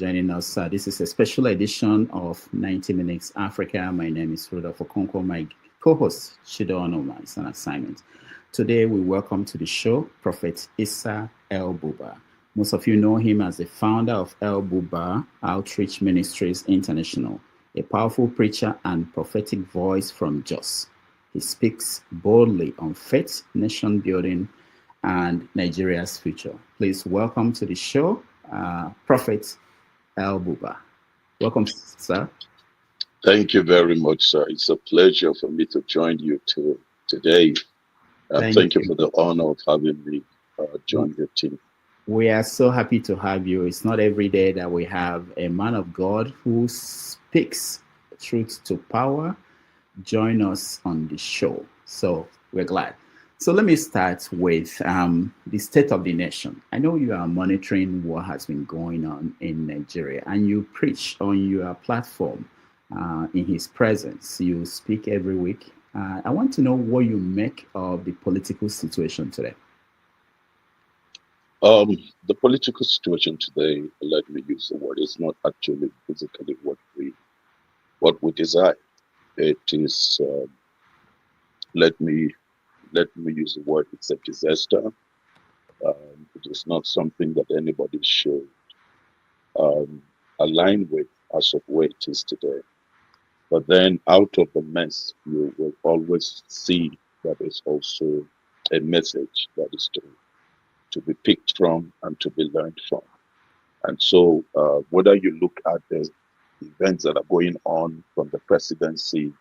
joining us. This is a special edition of 90 Minutes Africa. My name is Rudolph Okonkwo. My co-host, Shido Onoma, is an assignment. Today, we welcome to the show Prophet Isa El-Buba. Most of you know him as the founder of El-Buba Outreach Ministries International, a powerful preacher and prophetic voice from Jos. He speaks boldly on faith, nation building, and Nigeria's future. Please welcome to the show, Prophet El-Buba. Welcome, sir. Thank you very much, sir. It's a pleasure for me to join you today. Thank you for the honor of having me join your team. We are so happy to have you. It's not every day that we have a man of God who speaks truth to power join us on the show. So we're glad. So let me start with the state of the nation. I know you are monitoring what has been going on in Nigeria, and you preach on your platform in his presence. You speak every week. I want to know what you make of the political situation today. The political situation today, let me use the word, is not actually physically what we desire. It is, let me use the word, it's a disaster. It is not something that anybody should align with as of where it is today. But then out of the mess, you will always see that there's also a message that is to be picked from and to be learned from. And so whether you look at the events that are going on from the presidency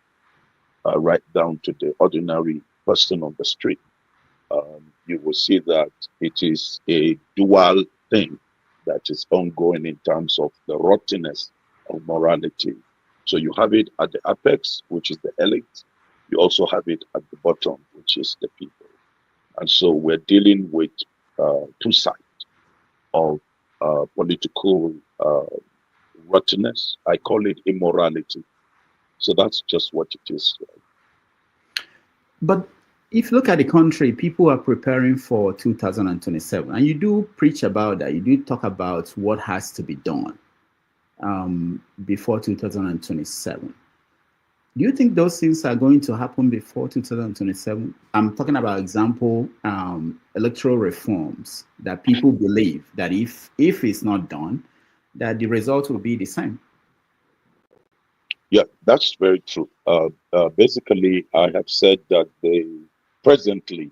right down to the ordinary person on the street, you will see that it is a dual thing that is ongoing in terms of the rottenness of morality. So you have it at the apex, which is the elite. You also have it at the bottom, which is the people. And so we're dealing with two sides of political rottenness. I call it immorality. So that's just what it is. But if you look at the country, people are preparing for 2027, and you do preach about that. You do talk about what has to be done before 2027. Do you think those things are going to happen before 2027? I'm talking about, example, electoral reforms that people believe that if it's not done, that the result will be the same. Yeah, that's very true. Basically, I have said that presently,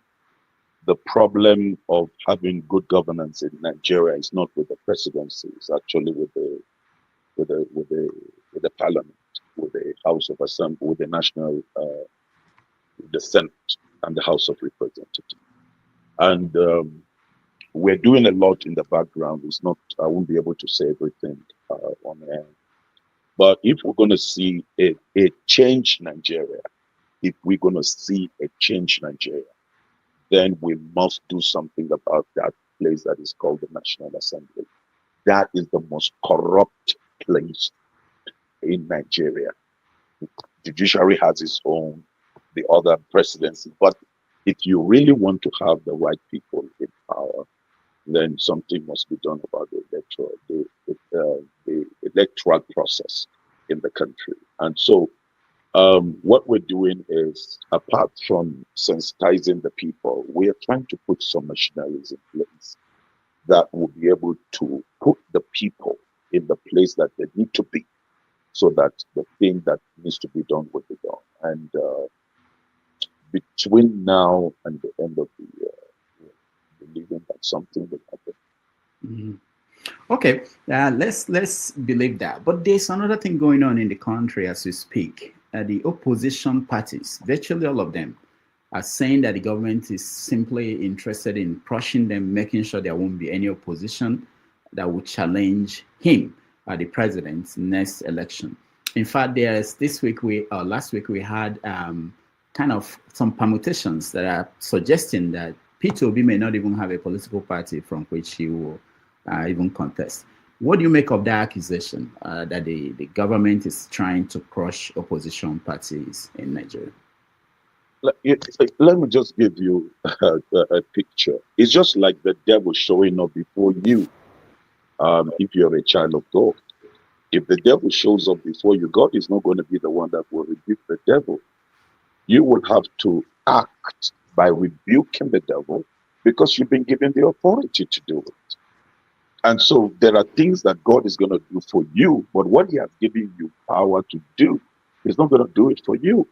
the problem of having good governance in Nigeria is not with the presidency; it's actually with the parliament, with the House of Assembly, with the national, the Senate, and the House of Representatives. And we're doing a lot in the background. It's not, I won't be able to say everything on air. But if we're going to see a change Nigeria, if we're going to see a change Nigeria, then we must do something about that place that is called the National Assembly. That is the most corrupt place in Nigeria. The judiciary has its own, the other presidency. But if you really want to have the right people in power, then something must be done about the electoral process in the country. And so what we're doing is, apart from sensitizing the people, we are trying to put some machineries in place that will be able to put the people in the place that they need to be, so that the thing that needs to be done will be done. And between now and the end of the year, we're believing that something will happen. Mm-hmm. Okay, let's believe that. But there's another thing going on in the country as we speak. The opposition parties, virtually all of them, are saying that the government is simply interested in crushing them, making sure there won't be any opposition that will challenge him, the president's next election. In fact, last week we had kind of some permutations that are suggesting that P2B may not even have a political party from which he will even contest. What do you make of that accusation that the government is trying to crush opposition parties in Nigeria? Let me just give you a picture. It's just like the devil showing up before you. if you're a child of God. If the devil shows up before you, God is not going to be the one that will rebuke the devil. You will have to act by rebuking the devil because you've been given the authority to do it. And so there are things that God is going to do for you, but what he has given you power to do, he's not going to do it for you.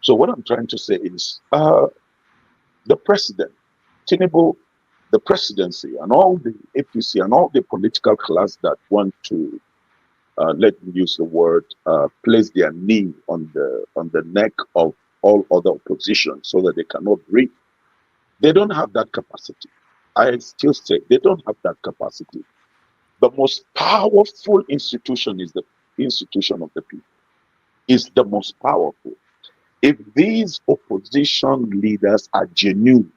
So what I'm trying to say is the president, Tinubu, the presidency, and all the APC and all the political class that want to, let me use the word, place their knee on the neck of all other opposition so that they cannot breathe. They don't have that capacity. I still say they don't have that capacity. The most powerful institution is the institution of the people. Is the most powerful. If these opposition leaders are genuine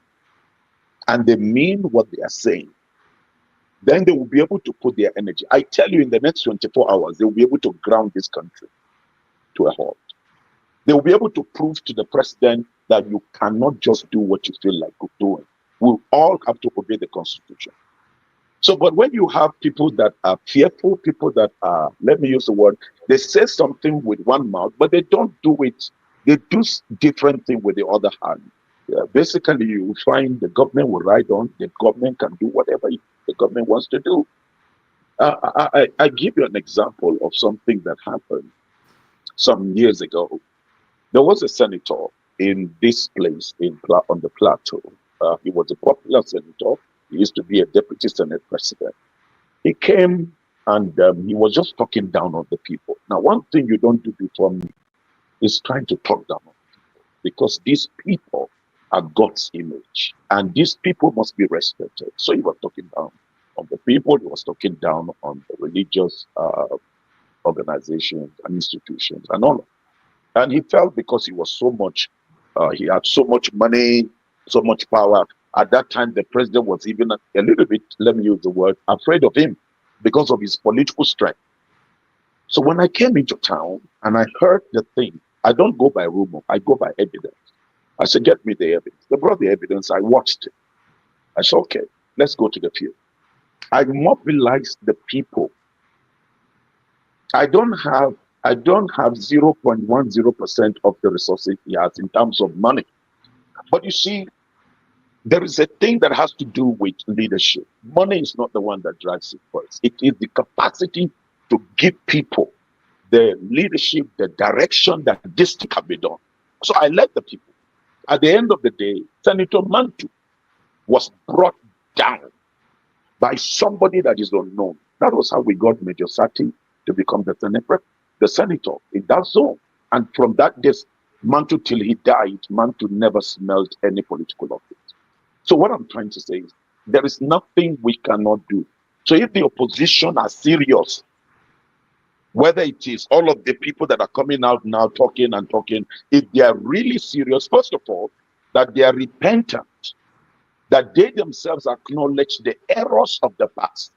and they mean what they are saying, then they will be able to put their energy. I tell you, in the next 24 hours, they will be able to ground this country to a halt. They will be able to prove to the president that you cannot just do what you feel like doing. We'll all have to obey the Constitution. So, but when you have people that are fearful, people that are, let me use the word, they say something with one mouth, but they don't do it. They do different thing with the other hand. Basically, you find the government will ride on, the government can do whatever the government wants to do. I give you an example of something that happened some years ago. There was a senator in this place on the plateau. He was a popular senator. He used to be a deputy senate president. He came and he was just talking down on the people. Now, one thing you don't do before me is trying to talk down on people, because these people are God's image and these people must be respected. So he was talking down on the people. He was talking down on the religious organizations and institutions and all. And he felt because he was so much, he had so much money, so much power. At that time, the president was even a little bit, let me use the word, afraid of him because of his political strength. So when I came into town and I heard the thing, I don't go by rumor, I go by evidence. I said, get me the evidence. They brought the evidence, I watched it. I said, okay, let's go to the field. I mobilized the people. I don't have 0.10% of the resources he has in terms of money. But you see, there is a thing that has to do with leadership. Money is not the one that drives it first. It is the capacity to give people the leadership, the direction that this thing can be done. So I led the people. At the end of the day, Senator Mantu was brought down by somebody that is unknown. That was how we got Major Sati to become the senator in that zone. And from that day, Mantu till he died, Mantu never smelled any political office. So what I'm trying to say is there is nothing we cannot do. So if the opposition are serious, whether it is all of the people that are coming out now talking and talking, if they are really serious, first of all, that they are repentant, that they themselves acknowledge the errors of the past.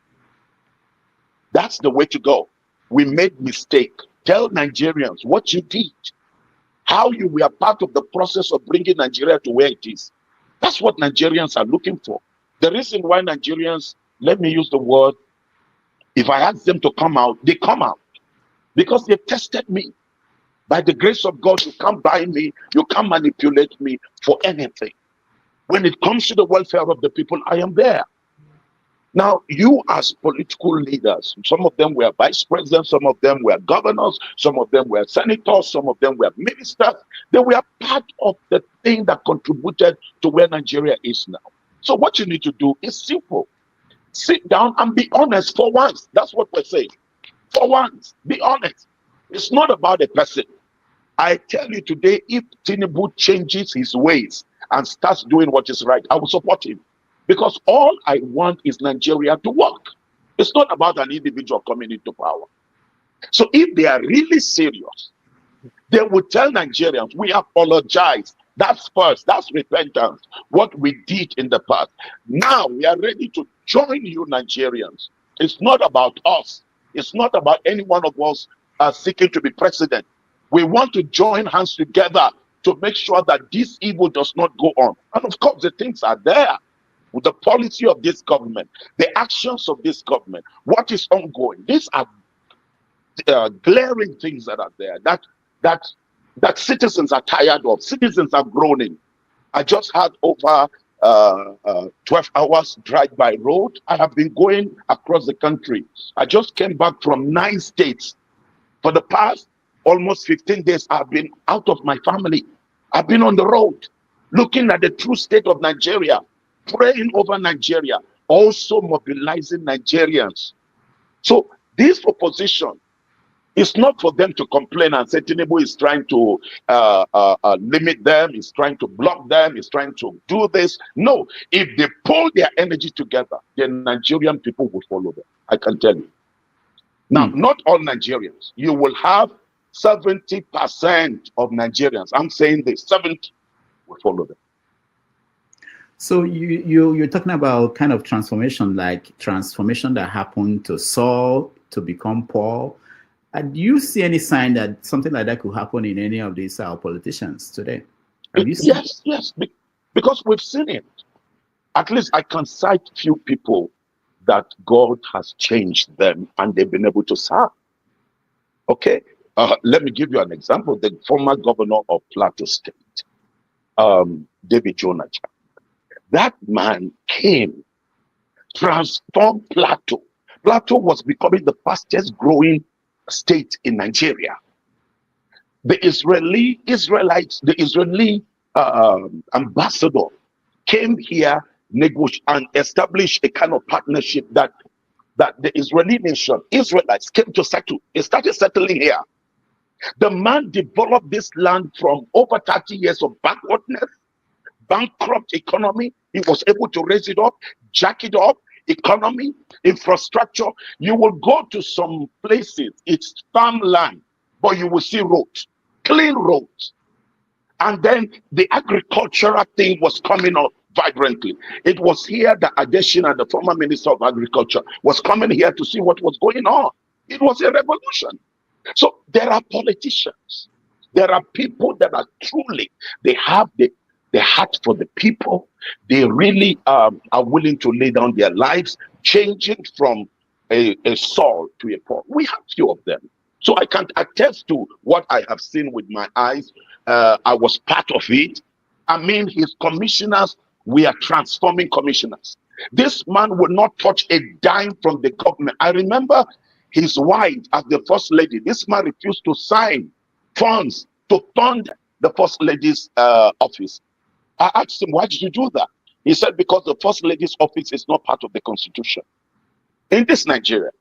That's the way to go. We made mistake. Tell Nigerians what you did, how you were part of the process of bringing Nigeria to where it is. That's what Nigerians are looking for. The reason why Nigerians, let me use the word, if I ask them to come out, they come out. Because they tested me. By the grace of God, you can't buy me, you can't manipulate me for anything. When it comes to the welfare of the people, I am there. Now, you as political leaders, some of them were vice presidents, some of them were governors, some of them were senators, some of them were ministers. They were part of the thing that contributed to where Nigeria is now. So what you need to do is simple. Sit down and be honest for once. That's what we're saying. For once, be honest. It's not about a person. I tell you today, if Tinubu changes his ways and starts doing what is right, I will support him. Because all I want is Nigeria to work. It's not about an individual coming into power. So if they are really serious, they would tell Nigerians, we apologize. That's first. That's repentance. What we did in the past. Now we are ready to join you, Nigerians. It's not about us. It's not about any one of us seeking to be president. We want to join hands together to make sure that this evil does not go on. And of course, the things are there. with the policy of this government, the actions of this government, what is ongoing. These are glaring things that are there that that citizens are tired of. Citizens are groaning. I just had over 12 hours drive by road. I have been going across the country. I just came back from 9 states. For the past almost 15 days, I've been out of my family. I've been on the road, looking at the true state of Nigeria, praying over Nigeria, also mobilizing Nigerians. So this opposition, it's not for them to complain and say Tinubu is trying to limit them, is trying to block them, is trying to do this. No, if they pull their energy together, then Nigerian people will follow them. I can tell you. Now, not all Nigerians. You will have 70% of Nigerians. I'm saying this, 70 will follow them. So you're talking about kind of transformation, like transformation that happened to Saul to become Paul. Do you see any sign that something like that could happen in any of these politicians today? Yes, because we've seen it. At least I can cite few people that God has changed them and they've been able to serve. Okay, let me give you an example. The former governor of Plateau State, David Jonah, that man came, transformed Plateau. Plateau was becoming the fastest growing state in Nigeria. The Israeli ambassador came here, negotiate and establish a kind of partnership that the Israeli nation, Israelites, came to settle. They started settling here. The man developed this land from over 30 years of backwardness, bankrupt economy. He was able to raise it up, jack it up, economy, infrastructure. You will go to some places, it's farmland, but you will see roads, clean roads. And then the agricultural thing was coming up vibrantly. It was here that Adesina, the former Minister of Agriculture, was coming here to see what was going on. It was a revolution. So there are politicians. There are people that are truly, they have the heart for the people. They really are willing to lay down their lives, changing from a Saul to a Paul. We have few of them. So I can attest to what I have seen with my eyes. I was part of it. I mean, his commissioners, we are transforming commissioners. This man will not touch a dime from the government. I remember his wife as the first lady. This man refused to sign funds to fund the first lady's office. I asked him, why did you do that? He said, because the first lady's office is not part of the constitution. In this Nigeria,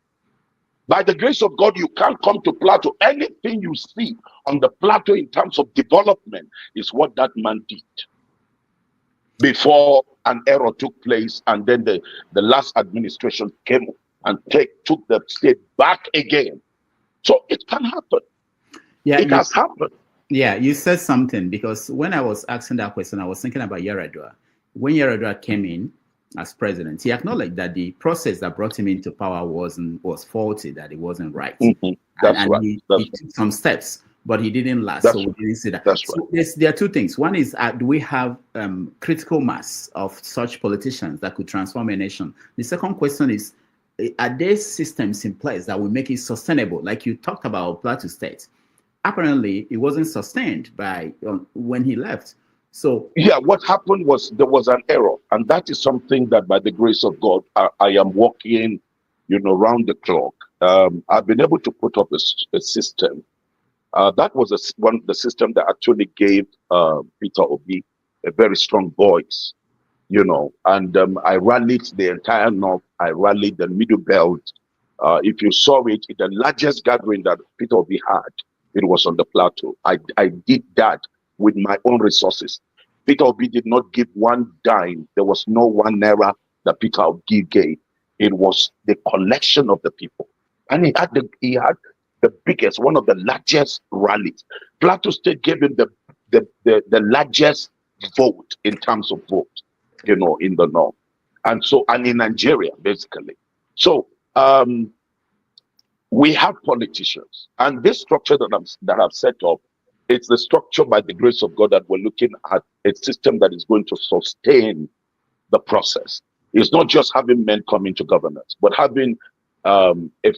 by the grace of God, you can't come to Plateau. Anything you see on the Plateau in terms of development is what that man did before an error took place, and then the last administration came and took the state back again. So it can happen. Yeah, it has happened. Yeah, you said something, because when I was asking that question, I was thinking about Yar'Adua. When Yar'Adua came in as president, he acknowledged that the process that brought him into power was faulty, that it wasn't right. That's right. He took some steps, but he didn't last. That's so right. We didn't see that. That's so right. There are two things. One is, do we have critical mass of such politicians that could transform a nation? The second question is, are there systems in place that will make it sustainable? Like you talked about Plateau State. Apparently, it wasn't sustained by when he left. So yeah, what happened was there was an error, and that is something that, by the grace of God, I am working, round the clock. I've been able to put up a system. That was the system that actually gave Peter Obi a very strong voice, and I rallied the entire North. I rallied the Middle Belt. If you saw it, the largest gathering that Peter Obi had, it was on the Plateau. I did that with my own resources. Peter Obi did not give one dime. There was no one naira that Peter Obi gave. It was the collection of the people. And he had the biggest, one of the largest rallies. Plateau State gave him the largest vote in terms of vote, in the North. And in Nigeria, basically. So we have politicians, and this structure that I've set up, it's the structure, by the grace of God, that we're looking at a system that is going to sustain the process. It's not just having men come into governance, but having a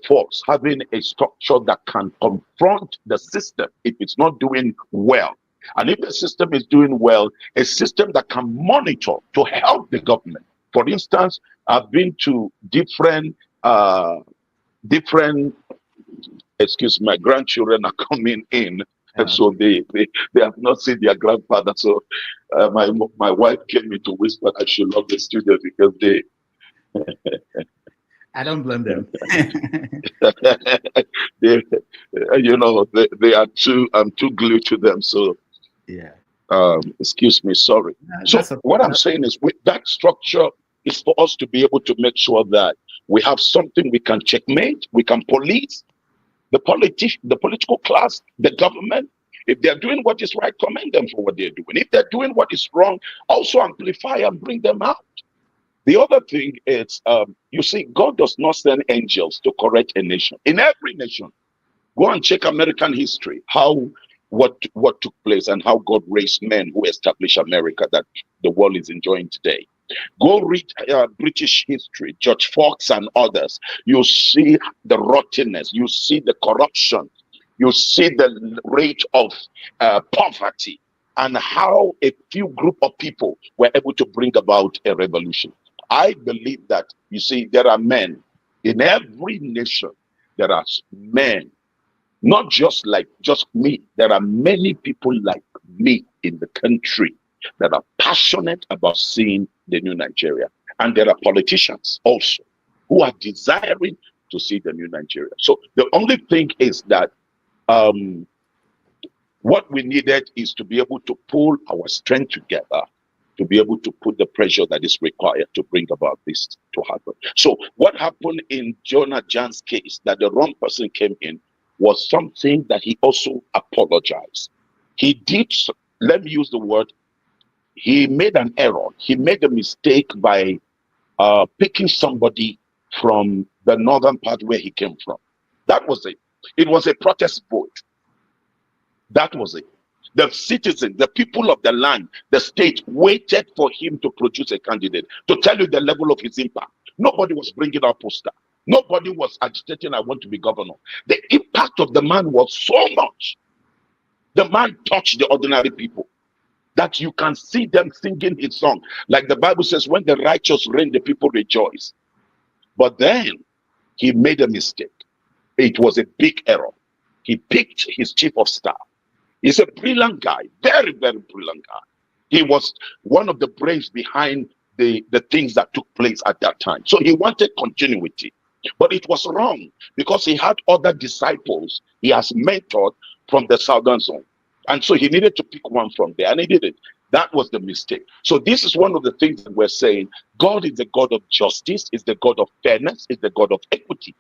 force, having a structure that can confront the system if it's not doing well. And if the system is doing well, a system that can monitor to help the government. For instance, I've been to different, excuse me, my grandchildren are coming in, and so they have not seen their grandfather. So my wife came me to whisper I should love the studio because they. I don't blame them. they, they are too. I'm too glued to them. So yeah. Excuse me. Sorry. So what I'm saying is, with that structure, is for us to be able to make sure that we have something we can checkmate, we can police the political class, the government. If they're doing what is right, commend them for what they're doing. If they're doing what is wrong, also amplify and bring them out. The other thing is, you see, God does not send angels to correct a nation. In every nation, go and check American history, what took place and how God raised men who established America that the world is enjoying today. Go read British history, George Fox and others. You see the rottenness, you see the corruption, you see the rate of poverty, and how a few group of people were able to bring about a revolution. I believe that, you see, there are men in every nation. There are men, not just me. There are many people like me in the country that are passionate about seeing the new Nigeria. And there are politicians also who are desiring to see the new Nigeria. So the only thing is that what we needed is to be able to pull our strength together to be able to put the pressure that is required to bring about this to happen. So what happened in Jonah Jan's case, that the wrong person came in, was something that he also apologized. He did, let me use the word, he made an error. He made a mistake by picking somebody from the northern part where he came from. That was it. It was a protest vote. That was it. The citizens, the people of the land, the state waited for him to produce a candidate to tell you the level of his impact. Nobody was bringing out poster. Nobody was agitating, I want to be governor. The impact of the man was so much. The man touched the ordinary people that you can see them singing his song. Like the Bible says, when the righteous reign, the people rejoice. But then he made a mistake. It was a big error. He picked his chief of staff. He's a brilliant guy, very, very brilliant guy. He was one of the brains behind the things that took place at that time. So he wanted continuity. But it was wrong because he had other disciples he has mentored from the southern zone. And so he needed to pick one from there, and he did it. That was the mistake. So this is one of the things that we're saying. God is the God of justice, is the God of fairness, is the God of equity.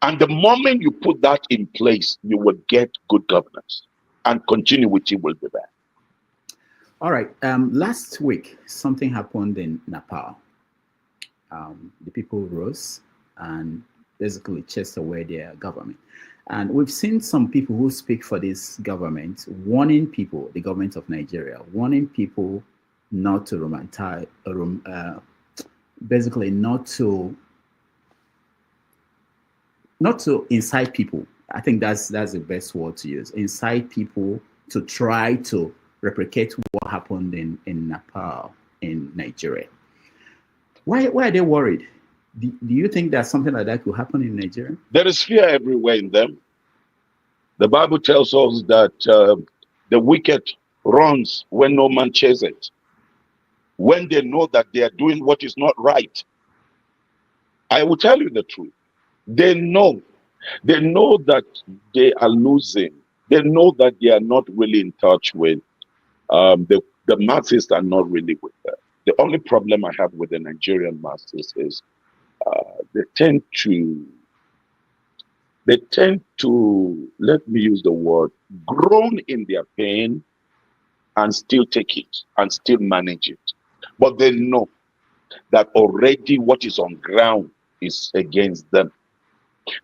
And the moment you put that in place, you will get good governance. And continuity will be there. All right. Last week, something happened in Nepal. The people rose and basically chased away their government. And we've seen some people who speak for this government warning people, the government of Nigeria, warning people not to romanticize, basically not to incite people. I think that's the best word to use. Incite people to try to replicate what happened in Nepal, in Nigeria. Why are they worried? Do you think that something like that could happen in Nigeria? There is fear everywhere in them. The Bible tells us that the wicked runs when no man chases it. When they know that they are doing what is not right. I will tell you the truth. They know that they are losing. They know that they are not really in touch with the masses are not really with them. The only problem I have with the Nigerian masses is they tend to, let me use the word, groan in their pain and still take it and still manage it. But they know that already what is on ground is against them.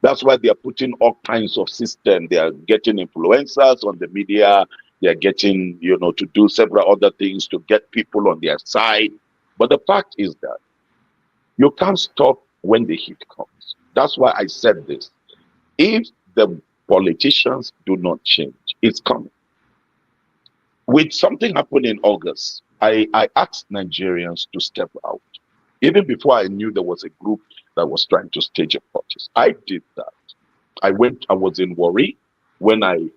That's why they are putting all kinds of systems. They are getting influencers on the media. They are getting, to do several other things to get people on their side. But the fact is that you can't stop when the heat comes. That's why I said this. If the politicians do not change, it's coming. With something happened in August, I asked Nigerians to step out. Even before I knew there was a group that was trying to stage a protest, I did that. I was in Warri when I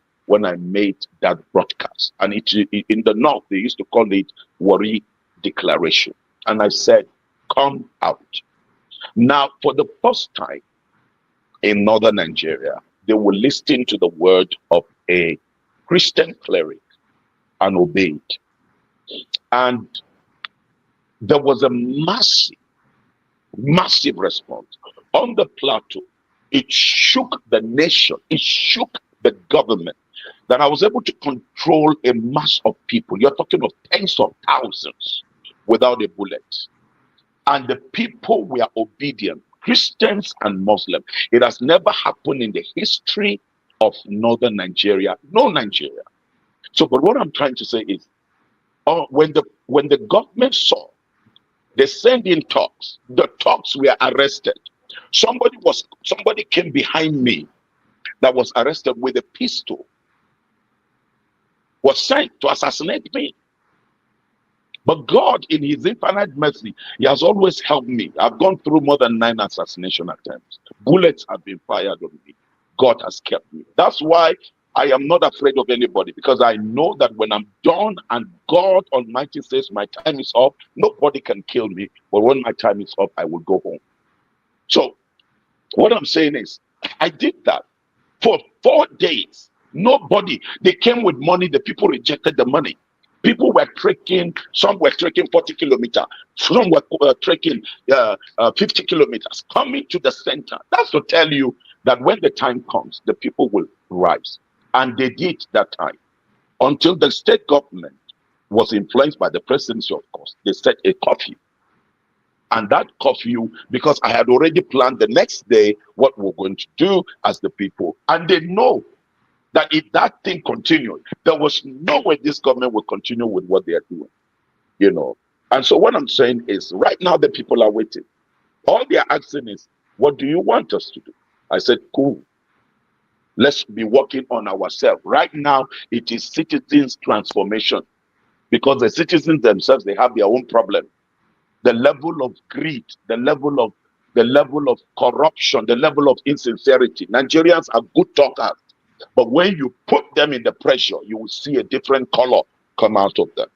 made that broadcast. And in the north, they used to call it Warri Declaration. And I said, come out. Now, for the first time in northern Nigeria, they were listening to the word of a Christian cleric and obeyed. And there was a massive response on the plateau. It shook the nation. It shook the government. That I was able to control a mass of people. You're talking of tens of thousands without a bullet. And the people were obedient, Christians and Muslims. It has never happened in the history of northern Nigeria, no Nigeria. So, but what I'm trying to say is, when the government saw, they sent in talks. The talks were arrested. Somebody came behind me that was arrested with a pistol, was sent to assassinate me. But God, in his infinite mercy, he has always helped me. I've gone through more than 9 assassination attempts. Bullets have been fired on me. God has kept me. That's why I am not afraid of anybody, because I know that when I'm done and God Almighty says my time is up, nobody can kill me. But when my time is up, I will go home. So what I'm saying is, I did that for 4 days. Nobody, they came with money, the people rejected the money. People were trekking, some were trekking 40 kilometers, some were trekking 50 kilometers, coming to the center. That's to tell you that when the time comes, the people will rise. And they did that time. Until the state government was influenced by the presidency, of course, they set a curfew. And that curfew, because I had already planned the next day what we're going to do as the people. And they know that if that thing continued, there was no way this government would continue with what they are doing, you know. And so what I'm saying is, right now the people are waiting. All they are asking is, what do you want us to do? I said, cool. Let's be working on ourselves. Right now, it is citizens' transformation, because the citizens themselves, they have their own problem. The level of greed, the level of corruption, the level of insincerity. Nigerians are good talkers, but when you put them in the pressure, you will see a different color come out of them.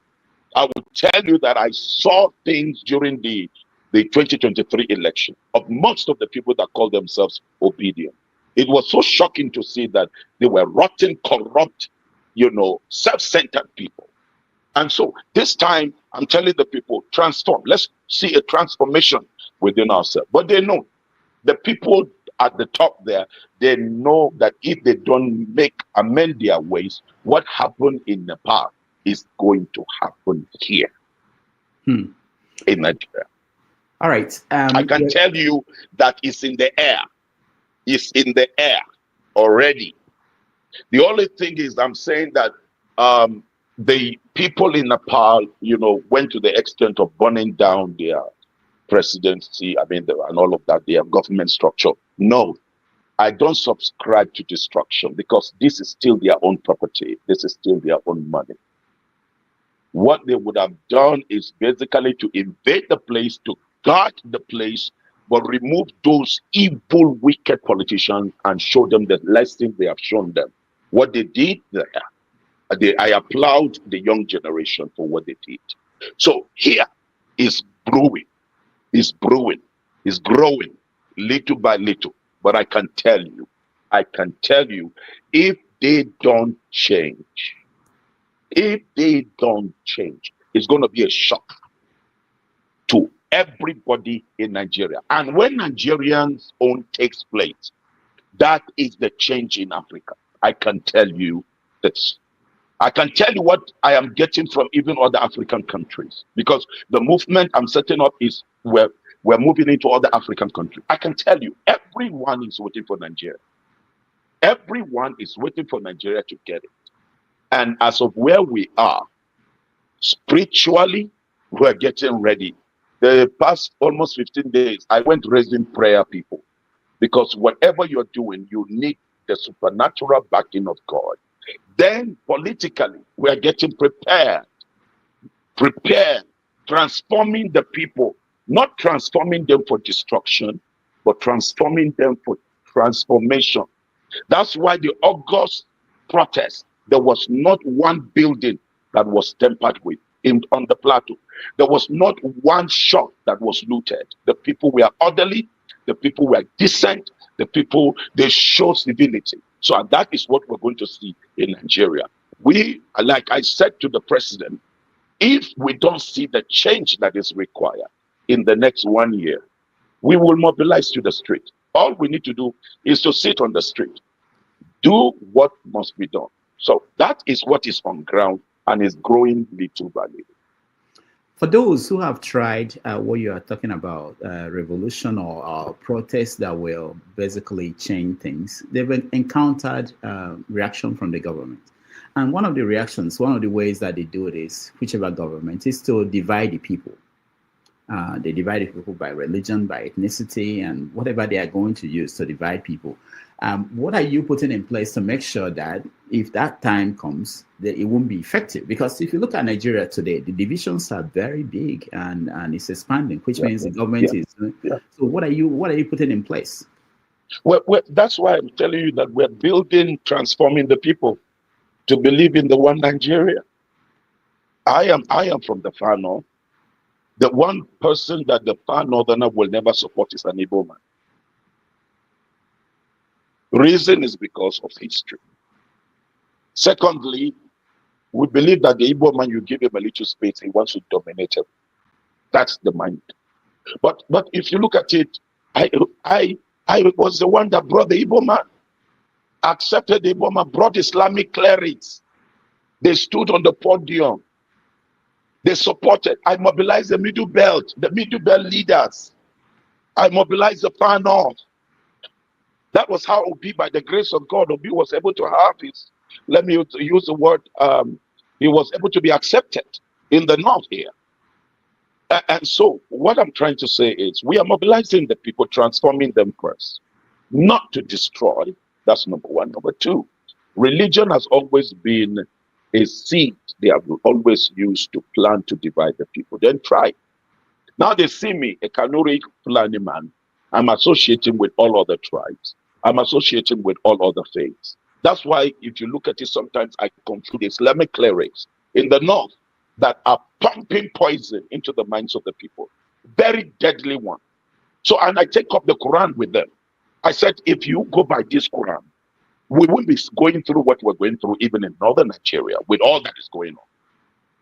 I will tell you that I saw things during the 2023 election of most of the people that call themselves obedient. It was so shocking to see that they were rotten, corrupt, self-centered people. And so this time, I'm telling the people, transform. Let's see a transformation within ourselves. But they know, the people at the top there, they know that if they don't amend their ways, what happened in Nepal is going to happen here in Nigeria. All right. I can tell you that it's in the air. It's in the air already. The only thing is, I'm saying that the people in Nepal, went to the extent of burning down their presidency, and all of that, their government structure. No, I don't subscribe to destruction, because this is still their own property. This is still their own money. What they would have done is basically to invade the place, to guard the place, but remove those evil, wicked politicians and show them the lesson they have shown them. What they did there, I applaud the young generation for what they did. So here is brewing, is growing little by little. But I can tell you, if they don't change, it's going to be a shock to everybody in Nigeria. And when Nigerians' own takes place, that is the change in Africa. I can tell you this. I can tell you what I am getting from even other African countries, because the movement I'm setting up is we're moving into other African countries. I can tell you, everyone is waiting for Nigeria. Everyone is waiting for Nigeria to get it. And as of where we are, spiritually, we're getting ready The past almost 15 days, I went raising prayer people, because whatever you're doing, you need the supernatural backing of God. Then politically, we are getting prepared, transforming the people, not transforming them for destruction, but transforming them for transformation. That's why the August protest, there was not one building that was tampered with on the plateau. There was not one shop that was looted. The people were orderly, the people were decent, the people, they showed civility. So that is what we're going to see in Nigeria. We, like I said to the president, if we don't see the change that is required in the next 1 year, we will mobilize to the street. All we need to do is to sit on the street, do what must be done. So that is what is on ground and is growing little by little. For those who have tried what you are talking about, revolution or protests that will basically change things, they've encountered reaction from the government. And one of the reactions, one of the ways that they do this, whichever government, is to divide the people. They divide the people by religion, by ethnicity, and whatever they are going to use to divide people. What are you putting in place to make sure that if that time comes, that it won't be effective? Because if you look at Nigeria today, the divisions are very big and it's expanding, which means the government is. So what are you putting in place? Well, that's why I'm telling you that we're building, transforming the people to believe in the one Nigeria. I am from the far north. The one person that the far northerner will never support is an Igbo man. Reason is because of history. Secondly, we believe that the Igbo man, you give him a little space, he wants to dominate him. That's the mind. But if you look at it, I was the one that brought the Igbo man, accepted the Igbo man, brought Islamic clerics. They stood on the podium. They supported. I mobilized the Middle Belt leaders. I mobilized the far north. That was how Obi, by the grace of God, Obi was able to have his, let me use the word, he was able to be accepted in the north here. And so what I'm trying to say is we are mobilizing the people, transforming them first, not to destroy. That's number one. Number two, religion has always been a seed they have always used to plan to divide the people. Then try. Now they see me, a Kanuri Fulani man. I'm associating with all other tribes. I'm associating with all other faiths. That's why if you look at it, sometimes I confuse Islamic clerics in the north that are pumping poison into the minds of the people. Very deadly one. So, and I take up the Quran with them. I said, if you go by this Quran, we won't be going through what we're going through even in northern Nigeria with all that is going on.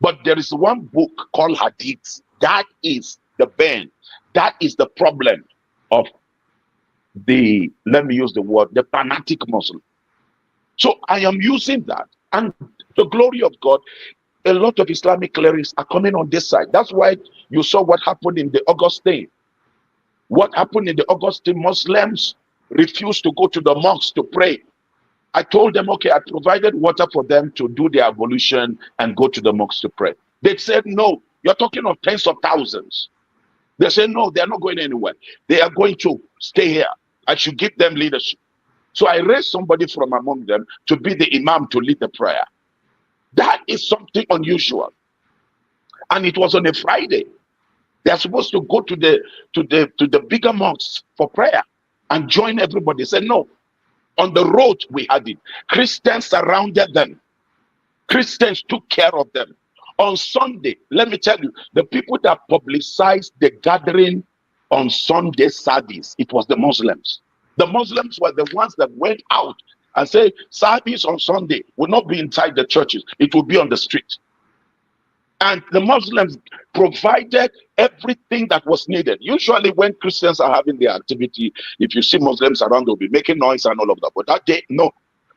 But there is one book called Hadith. That is the bane. That is the problem of the, let me use the word, the fanatic Muslim. So I am using that. And the glory of God, a lot of Islamic clerics are coming on this side. That's why you saw what happened in the Augustine. What happened in the Augustine, Muslims refused to go to the mosques to pray. I told them, okay, I provided water for them to do their ablution and go to the mosques to pray. They said, no, you're talking of tens of thousands. They said, no, they're not going anywhere. They are going to stay here. I should give them leadership. So I raised somebody from among them to be the imam to lead the prayer. That is something unusual. And it was on a Friday. They're supposed to go to the bigger mosques for prayer and join everybody. They said, no. On the road, we had it. Christians surrounded them. Christians took care of them. On Sunday, let me tell you, the people that publicized the gathering on Sunday service, it was the Muslims. The Muslims were the ones that went out and said, service on Sunday will not be inside the churches. It will be on the street. And the Muslims provided everything that was needed. Usually when Christians are having their activity, if you see Muslims around, they'll be making noise and all of that. But that day, no.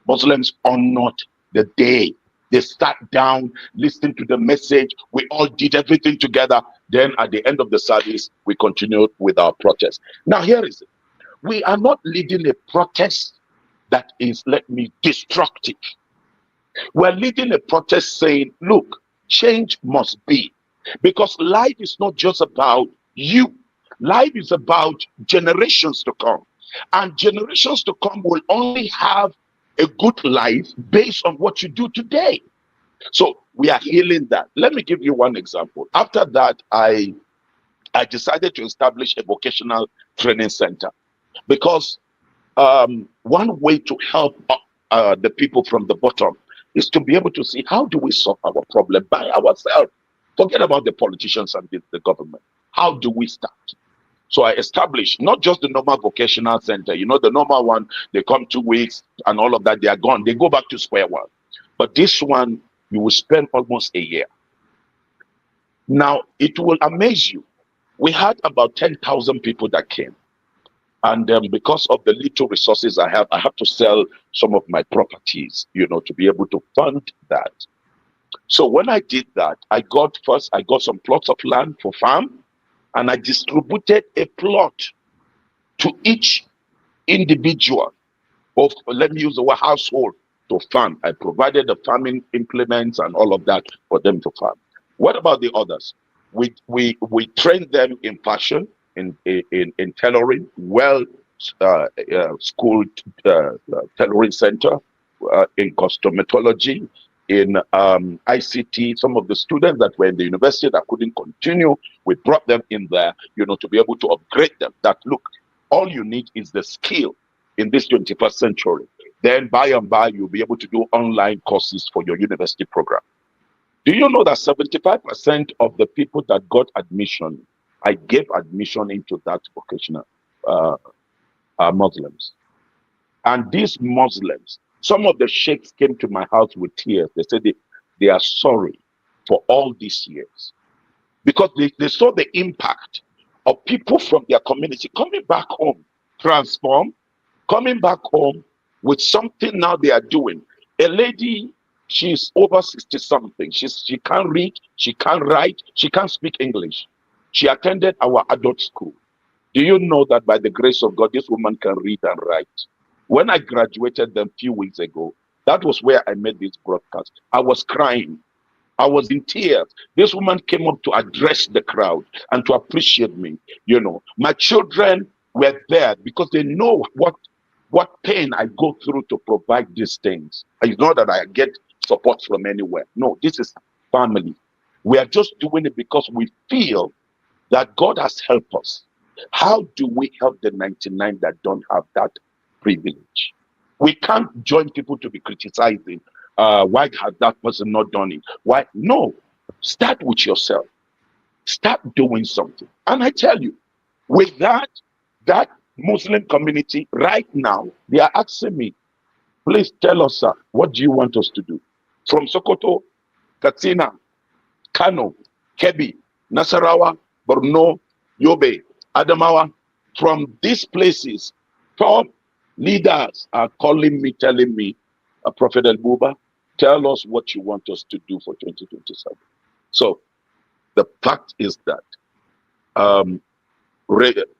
Muslims honored the day. They sat down, listened to the message. We all did everything together. Then at the end of the service, we continued with our protest. Now here is it. We are not leading a protest that is, destructive. We're leading a protest saying, look, change must be. Because life is not just about You. Life is about generations to come. And generations to come will only have a good life based on what you do today. So we are healing that. Let me give you one example. After that, I decided to establish a vocational training center because one way to help the people from the bottom is to be able to see how do we solve our problem by ourselves. Forget about the politicians and the government. How do we start? So I established not just the normal vocational center, the normal one, they come 2 weeks and all of that, they are gone. They go back to square one. But this one, you will spend almost a year. Now, it will amaze you. We had about 10,000 people that came. And because of the little resources I have to sell some of my properties, to be able to fund that. So when I did that, I got some plots of land for farm, and I distributed a plot to each individual of, let me use the word household, to farm. I provided the farming implements and all of that for them to farm. What about the others? We trained them in fashion, in tailoring, schooled tailoring center, in cosmetology, in ICT. Some of the students that were in the university that couldn't continue, we brought them in there, to be able to upgrade them. That look, all you need is the skill in this 21st century. Then by and by, you'll be able to do online courses for your university program. Do you know that 75% of the people that got admission, I gave admission into that vocational, are Muslims. And these Muslims, some of the sheikhs came to my house with tears. They said they are sorry for all these years because they saw the impact of people from their community coming back home, transformed, coming back home with something now they are doing. A lady, she's over 60 something. She can't read, she can't write, she can't speak English. She attended our adult school. Do you know that by the grace of God, this woman can read and write? When I graduated them a few weeks ago, that was where I made this broadcast. I was crying. I was in tears. This woman came up to address the crowd and to appreciate me. My children were there because they know what pain I go through to provide these things. It's not that I get support from anywhere. No, this is family. We are just doing it because we feel that God has helped us. How do we help the 99 that don't have that privilege? We can't join people to be criticizing. Why has that person not done it? Why? No. Start with yourself. Start doing something. And I tell you, with that Muslim community right now, they are asking me, please tell us, sir, what do you want us to do? From Sokoto, Katsina, Kano, Kebbi, Nasarawa, Borno, Yobe, Adamawa, from these places, top leaders are calling me, telling me, Prophet El-Buba, tell us what you want us to do for 2027. So the fact is that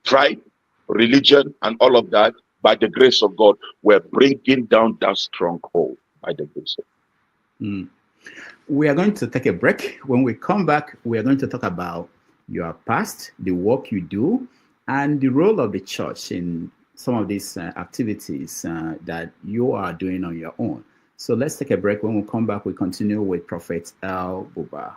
tribe, religion, and all of that, by the grace of God, we're bringing down that stronghold by the grace of God. We are going to take a break. When we come back, we are going to talk about your past, the work you do, and the role of the church in some of these activities that you are doing on your own. So let's take a break. When we come back, we continue with Prophet El-Buba.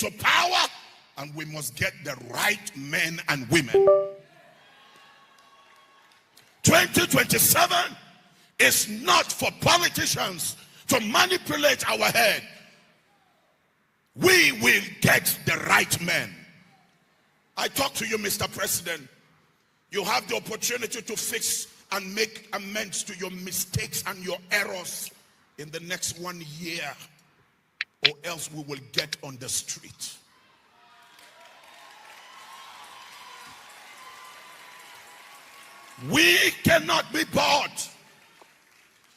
into power, and we must get the right men and women. 2027 is not for politicians to manipulate our head. We will get the right men. I talk to you, Mr. President. You have the opportunity to fix and make amends to your mistakes and your errors in the next 1 year, or else we will get on the street. We cannot be bought.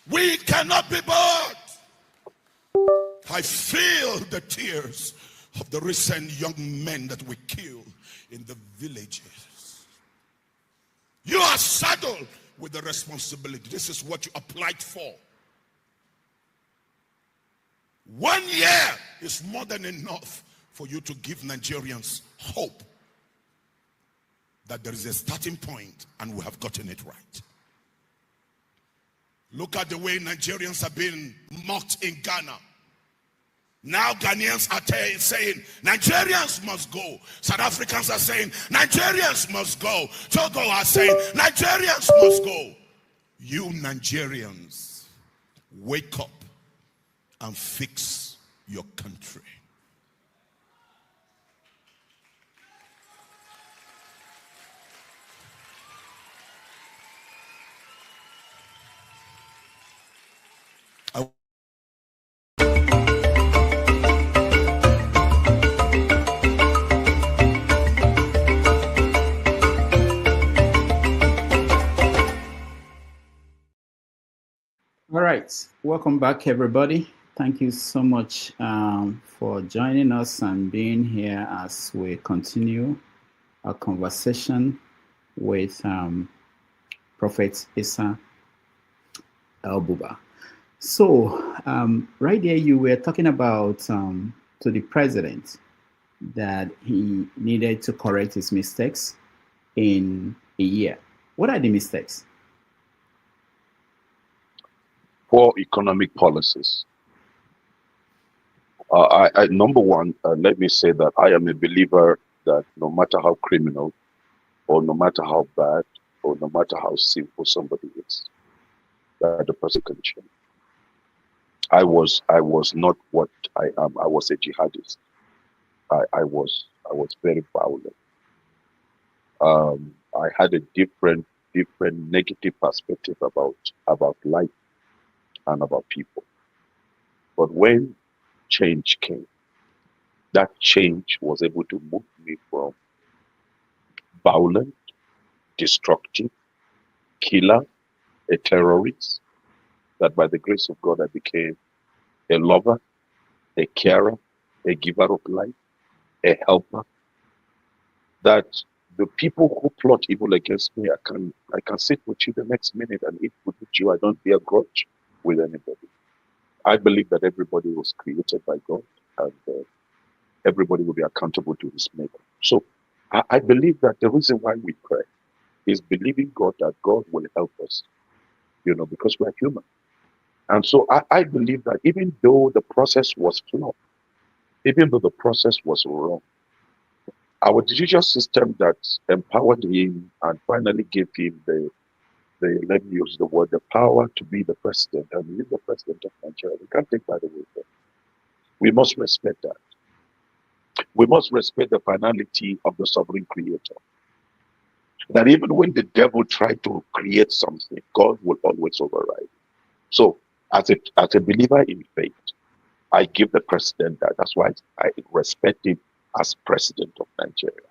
We cannot be bought. I feel the tears of the recent young men that we killed in the villages. You are saddled with the responsibility. This is what you applied for. 1 year is more than enough for you to give Nigerians hope that there is a starting point and we have gotten it right. Look at the way Nigerians have been mocked in Ghana. Now Ghanaians are saying Nigerians must go. South Africans are saying Nigerians must go. Togo are saying Nigerians must go. You Nigerians, wake up and fix your country. All right, welcome back, everybody. Thank you so much for joining us and being here as we continue our conversation with Prophet Isa El-Buba. So, right there, you were talking about to the president that he needed to correct his mistakes in a year. What are the mistakes? Poor economic policies. Number one, let me say that I am a believer that no matter how criminal, or no matter how bad, or no matter how sinful somebody is, that the person can change. I was not what I am. I was a jihadist. I was very violent. I had a different negative perspective about life and about people. But when change came, that change was able to move me from violent, destructive, killer, a terrorist, that by the grace of God I became a lover, a carer, a giver of life, a helper. That the people who plot evil against me, I can sit with you the next minute and eat food with you. I don't bear grudge with anybody. I believe that everybody was created by God, and everybody will be accountable to his maker. So I believe that the reason why we pray is believing God that God will help us, because we're human. And so I believe that even though the process was flawed, even though the process was wrong, our judicial system that empowered him and finally gave him the let me use the word, the power to be the president, and he's the president of Nigeria. We can't take that away from him. We must respect that. We must respect the finality of the sovereign creator. That even when the devil tried to create something, God will always override. So as a believer in faith, I give the president that. That's why I respect him as president of Nigeria,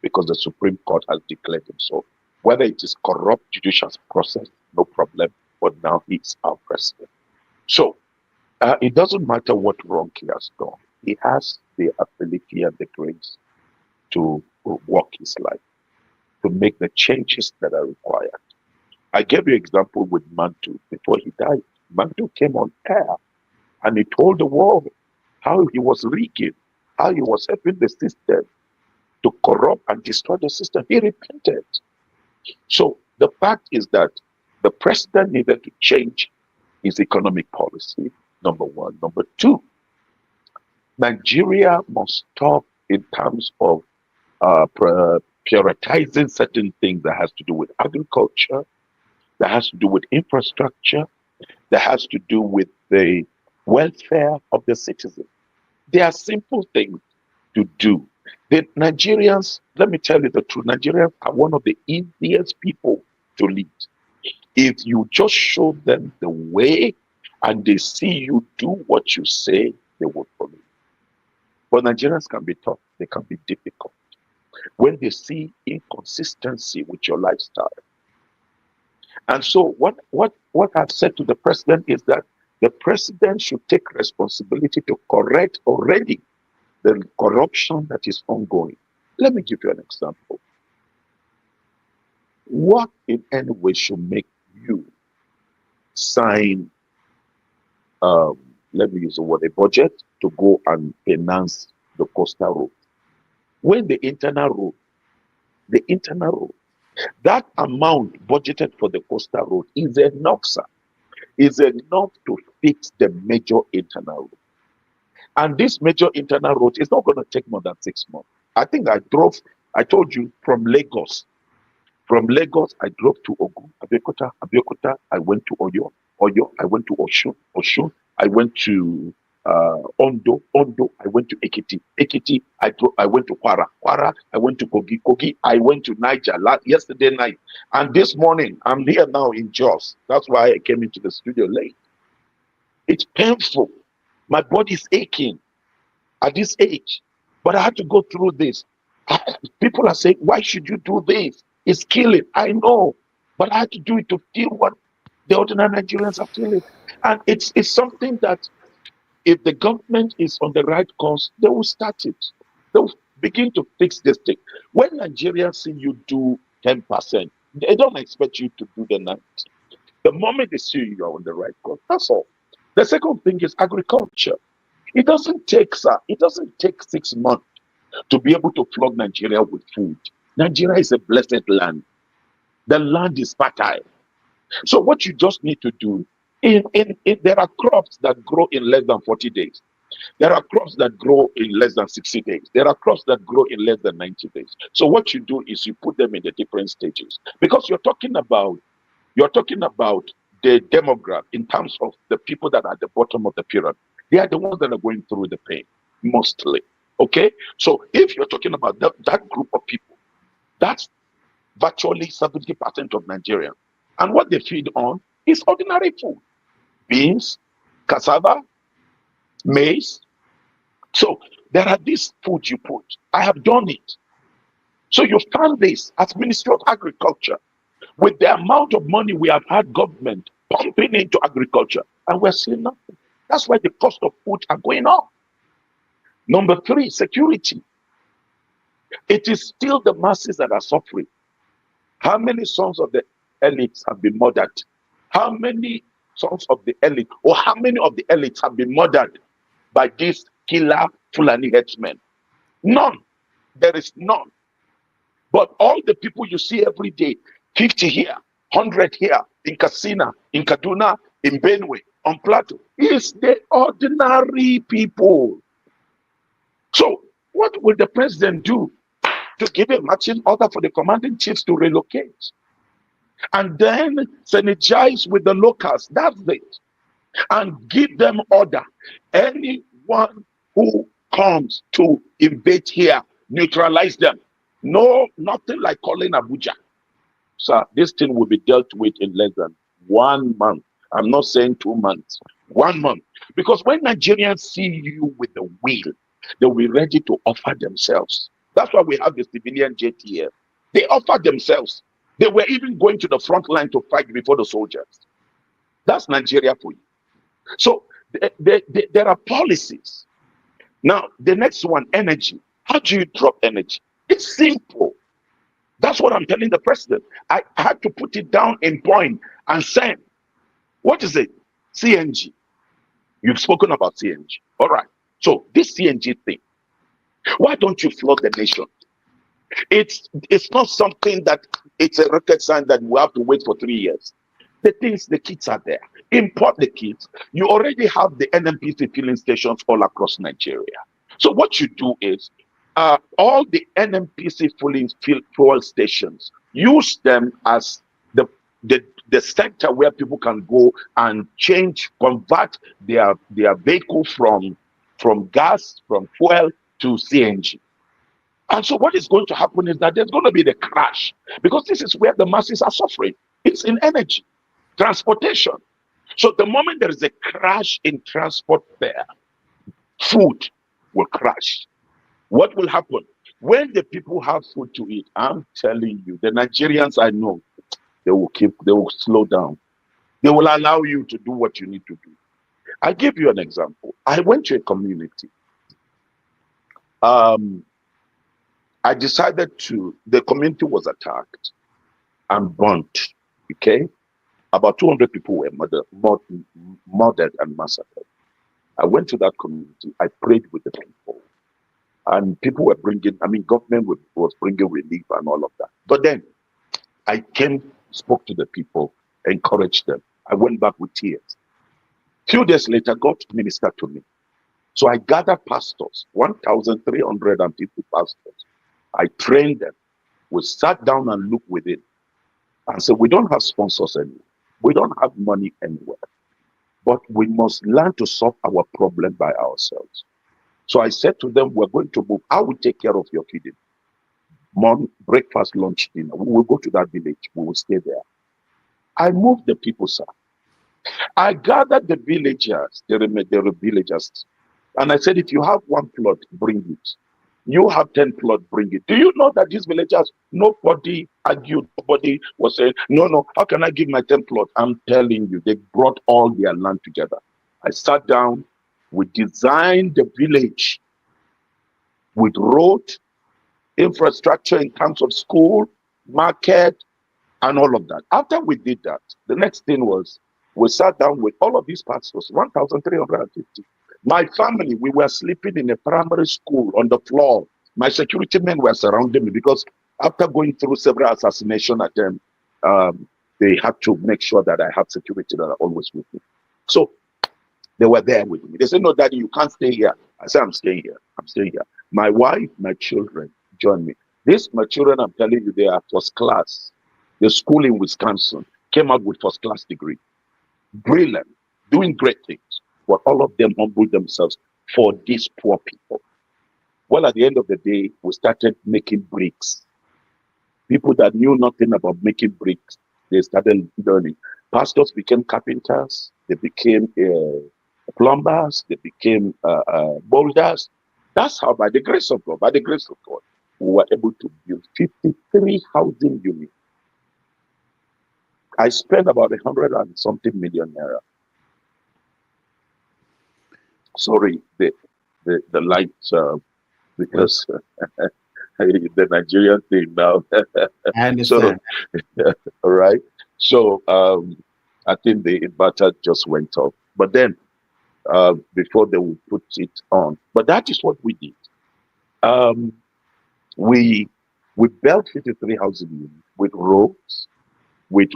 because the Supreme Court has declared him so. Whether it is corrupt judicial process, no problem, but now he's our president. So it doesn't matter what wrong he has done. He has the ability and the grace to walk his life, to make the changes that are required. I gave you an example with Mantu. Before he died, Mantu came on air and he told the world how he was rigging, how he was helping the system to corrupt and destroy the system. He repented. So the fact is that the president needed to change his economic policy, number one. Number two, Nigeria must stop in terms of prioritizing certain things that has to do with agriculture, that has to do with infrastructure, that has to do with the welfare of the citizen. They are simple things to do. The Nigerians, let me tell you the truth, Nigerians are one of the easiest people to lead. If you just show them the way and they see you do what you say, they will follow you. But Nigerians can be tough, they can be difficult. When they see inconsistency with your lifestyle. And so what I've said to the president is that the president should take responsibility to correct already the corruption that is ongoing. Let me give you an example. What in any way should make you sign, let me use the word, a budget to go and finance the coastal road? When the internal road, that amount budgeted for the coastal road is enough, sir. Is enough to fix the major internal road. And this major internal road is not going to take more than 6 months. I think I told you, from Lagos. From Lagos, I drove to Ogun, Abeokuta, I went to Oyo, I went to Oshun, I went to Ondo, I went to Ekiti, I went to Kwara, I went to Kogi, I went to Niger yesterday night. And this morning, I'm here now in Jos. That's why I came into the studio late. It's painful. My body's aching at this age. But I had to go through this. People are saying, why should you do this? It's killing. I know. But I had to do it to feel what the ordinary Nigerians are feeling. And it's something that if the government is on the right course, they will start it. They will begin to fix this thing. When Nigerians see you do 10%, they don't expect you to do the 90%. The moment they see you are on the right course, that's all. The second thing is agriculture. It doesn't take 6 months to be able to flood Nigeria with food. Nigeria is a blessed land. The land is fertile. So what you just need to do, there are crops that grow in less than 40 days. There are crops that grow in less than 60 days. There are crops that grow in less than 90 days. So what you do is you put them in the different stages. Because you're talking about the demographic in terms of the people that are at the bottom of the pyramid. They are the ones that are going through the pain, mostly. Okay? So if you're talking about that group of people, that's virtually 70% of Nigerians. And what they feed on is ordinary food. Beans, cassava, maize. So there are these foods you put. I have done it. So you found this as Ministry of Agriculture. With the amount of money we have had government pumping into agriculture, and we're seeing nothing. That's why the cost of food are going up. Number 3, security. It is still the masses that are suffering. How many sons of the elites have been murdered? How many sons of the elite, or how many of the elites have been murdered by these killer Fulani headsmen? None. There is none. But all the people you see every day, 50 here, 100 here, in Katsina, in Kaduna, in Benue, on Plateau, is the ordinary people. So what will the president do? To give a marching order for the commanding chiefs to relocate. And then synergize with the locals. That's it. And give them order. Anyone who comes to invade here, neutralize them. No, nothing like calling Abuja. Sir, this thing will be dealt with in less than 1 month. I'm not saying 2 months. 1 month. Because when Nigerians see you with the will, they will be ready to offer themselves. That's why we have the civilian JTF. They offered themselves. They were even going to the front line to fight before the soldiers. That's Nigeria for you. So there are policies. Now, the next one, energy. How do you drop energy? It's simple. That's what I'm telling the president. I had to put it down in point and send. What is it? CNG. You've spoken about CNG. All right. So this CNG thing, why don't you flood the nation? It's not something that it's a rocket science that we have to wait for 3 years. The things, the kits are there. import the kits. You already have the NNPC filling stations all across Nigeria. So what you do is, all the NNPC fuel stations, use them as the center where people can go and convert their vehicle from gas, from fuel to CNG. And so what is going to happen is that there's going to be the crash, because this is where the masses are suffering. It's in energy, transportation. So the moment there is a crash in transport there, food will crash. What will happen? When the people have food to eat, I'm telling you, the Nigerians I know, they will slow down. They will allow you to do what you need to do. I'll give you an example. I went to a community. I decided the community was attacked and burnt. Okay? About 200 people were murdered and massacred. I went to that community. I prayed with the people. And people were government was bringing relief and all of that. But then I spoke to the people, encouraged them. I went back with tears. Few days later, God ministered to me. So I gathered pastors, 1,350 pastors. I trained them. We sat down and looked within and said, we don't have sponsors anymore. We don't have money anywhere. But we must learn to solve our problem by ourselves. So I said to them, we're going to move. I will take care of your feeding. Morning, breakfast, lunch, dinner. We will go to that village. We will stay there. I moved the people, sir. I gathered the villagers, the villagers, and I said, if you have one plot, bring it. You have 10 plots, bring it. Do you know that these villagers, nobody argued, nobody was saying, no, how can I give my 10 plots? I'm telling you, they brought all their land together. I sat down, we designed the village with road, infrastructure in terms of school, market, and all of that. After we did that, the next thing was, we sat down with all of these pastors, 1,350. My family, we were sleeping in a primary school on the floor. My security men were surrounding me because after going through several assassination attempts, they had to make sure that I have security that are always with me. So they were there with me. They said, no, Daddy, you can't stay here. I said, I'm staying here. I'm staying here. My wife, my children joined me. My children, I'm telling you, they are first class. The school in Wisconsin came out with first class degree. Brilliant, doing great things. But all of them humbled themselves for these poor people. Well, at the end of the day, we started making bricks. People that knew nothing about making bricks, they started learning. Pastors became carpenters. They became plumbers. They became builders. That's how, by the grace of God, we were able to build 53 housing units. I spent about 100 and something million naira. Sorry, the lights, because the Nigerian thing now. I understand. So, all right. So I think the inverter just went off. But then before they would put it on. But that is what we did. We built 53 housing units with roads, with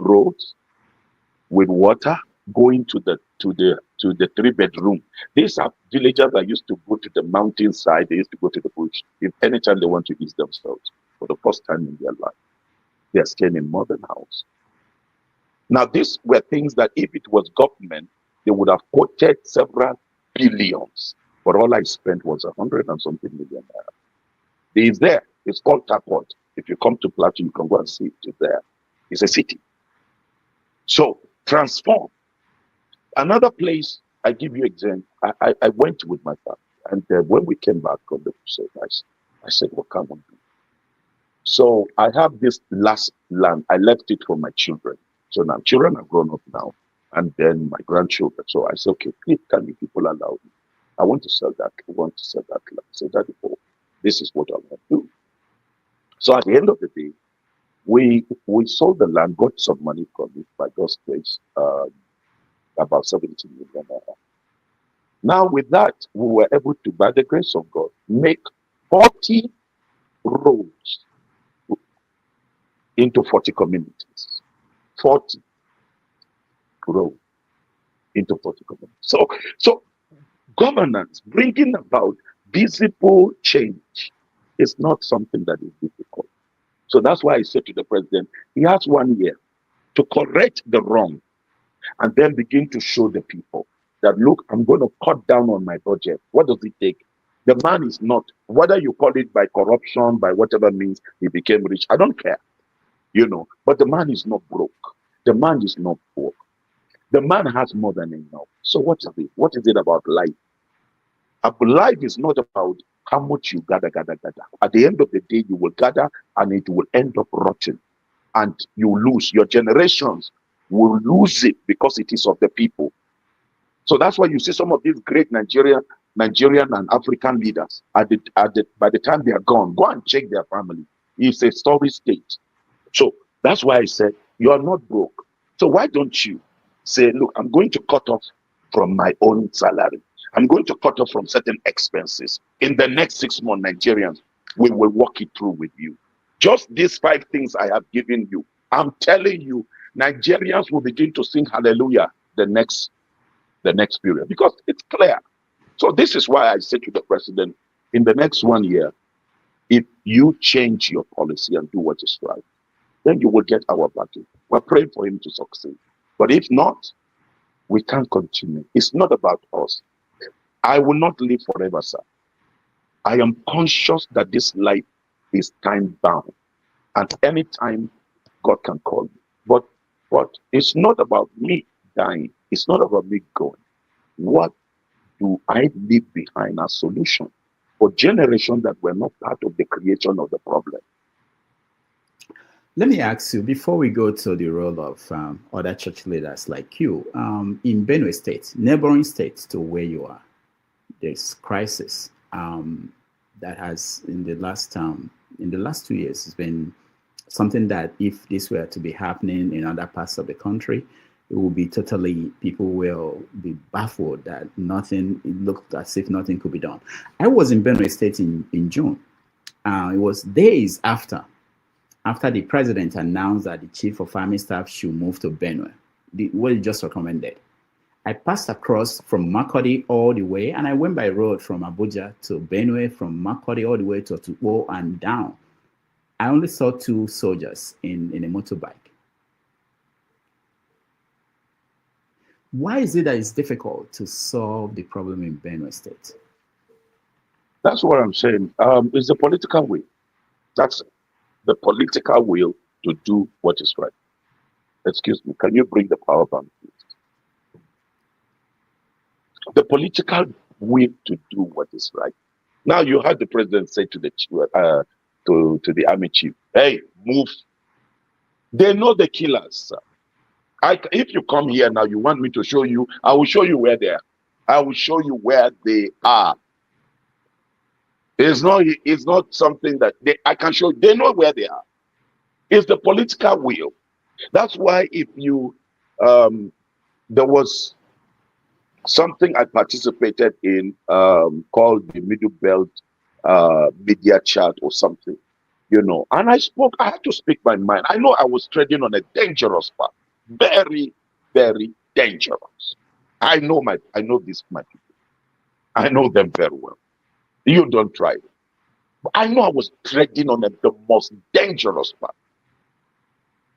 water going to the 3-bedroom. These are villagers that used to go to the mountainside. They used to go to the bush. If anytime they want to ease themselves for the first time in their life, they are staying in modern house. Now, these were things that if it was government, they would have quoted several billions. But all I spent was 100 and something million naira. It's there. It's called Tapot. If you come to Plateau, you can go and see it. It's there. It's a city. So transform. Another place, I give you example. I went with my family, and when we came back from the crusade, I said, what can we do? So I have this last land. I left it for my children. So now children are grown up now, and then my grandchildren. So I said, okay, please, can you people allow me? I want to sell that. I want to sell that land. I said, Daddy, this is what I want to do. So at the end of the day, we sold the land, got some money from it by God's grace, about 70 million naira. Now with that, we were able to, by the grace of God, make 40 roads into 40 communities. 40 roads. into political governance. So governance, bringing about visible change, is not something that is difficult. So that's why I said to the president, he has 1 year to correct the wrong and then begin to show the people that, look, I'm going to cut down on my budget. What does it take? The man is not, whether you call it by corruption, by whatever means he became rich, I don't care, but the man is not broke. The man is not poor. The man has more than enough. So what is it? What is it about life? Life is not about how much you gather. At the end of the day, you will gather and it will end up rotting. And you lose. Your generations will lose it because it is of the people. So that's why you see some of these great Nigerian and African leaders, by the time they are gone, go and check their family. It's a sorry state. So that's why I said, you are not broke. So why don't you say, look, I'm going to cut off from my own salary. I'm going to cut off from certain expenses. In the next 6 months, Nigerians, we will walk it through with you. Just these 5 things I have given you, I'm telling you, Nigerians will begin to sing hallelujah the next period, because it's clear. So this is why I said to the president, in the next 1 year, if you change your policy and do what is right, then you will get our backing. We're praying for him to succeed. But if not, we can't continue. It's not about us. I will not live forever, sir. I am conscious that this life is time bound, and anytime God can call me. But it's not about me dying. It's not about me going. What do I leave behind as solution for generations that were not part of the creation of the problem? Let me ask you, before we go to the role of other church leaders like you, in Benue State, neighboring states to where you are, there's crisis that has in the last 2 years has been something that, if this were to be happening in other parts of the country, it will be people will be baffled that it looked as if nothing could be done. I was in Benue State in June. It was days after the president announced that the chief of army staff should move to Benue, what he just recommended. I passed across from Makurdi all the way, and I went by road from Abuja to Benue, from Makurdi all the way to Otukpo and down. I only saw 2 soldiers in a motorbike. Why is it that it's difficult to solve the problem in Benue State? That's what I'm saying. It's the political will. That's the political will to do what is right. Excuse me, can you bring the power bank, please? The political will to do what is right. Now, you heard the president say to the army chief, hey, move. They know the killers, sir. If you come here now, you want me to show you, I will show you where they are. I will show you where they are. It's not something that I can show you. They know where they are. It's the political will. That's why if you, there was something I participated in called the Middle Belt Media Chat or something, and I had to speak my mind. I know I was treading on a dangerous path. Very, very dangerous. I know these my people. I know them very well. You don't try it. But I know I was treading on the most dangerous path.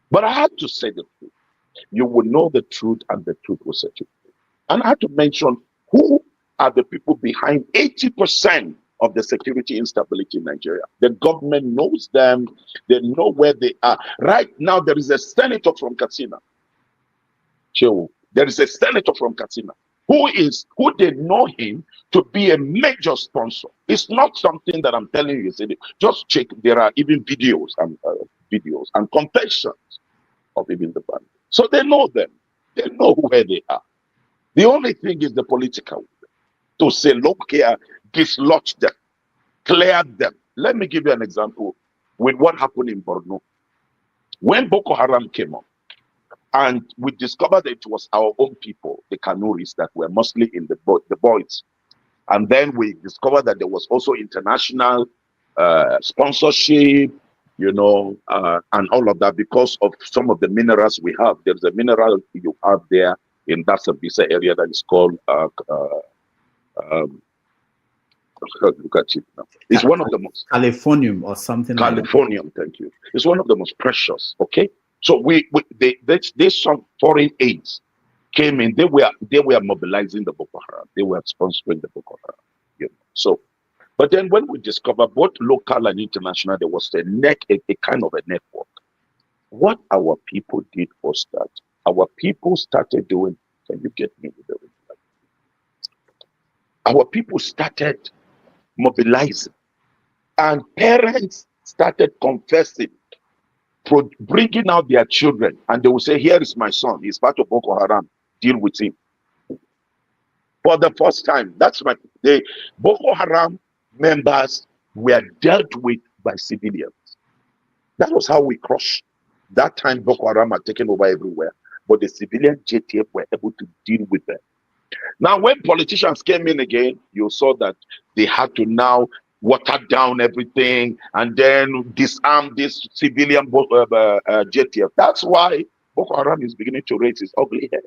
But I had to say the truth. You will know the truth, and the truth will set you free. And I had to mention who are the people behind 80% of the security instability in Nigeria. The government knows them. They know where they are. Right now, there is a senator from Katsina. There is a senator from Katsina who they know him to be a major sponsor. It's not something that I'm telling you. Just check. There are even videos and confessions of even the band. So they know them. They know where they are. The only thing is the political to say, look here, dislodge them, clear them. Let me give you an example with what happened in Borno. When Boko Haram came up, and we discovered that it was our own people, the Kanuris, that were mostly in the boys. And then we discovered that there was also international sponsorship, and all of that, because of some of the minerals we have. There's a mineral you have there in that Sabisa area that is called look at it now. It's one of the most Californium or something like that. Californium, thank you. It's one of the most precious. Okay, so they some foreign aids came in. They were mobilizing the Boko Haram. They were sponsoring the Boko Haram. You know. So, but then when we discovered both local and international, there was a kind of a network. What our people did was that our people started doing. Can you get me with the ring? Our people started mobilizing, and parents started confessing, bringing out their children, and they will say, "Here is my son. He's part of Boko Haram. Deal with him." For the first time, the Boko Haram members were dealt with by civilians. That was how we crushed. That time, Boko Haram had taken over everywhere, but the civilian JTF were able to deal with them. Now, when politicians came in again, you saw that they had to now water down everything and then disarm this civilian JTF. That's why Boko Haram is beginning to raise its ugly head.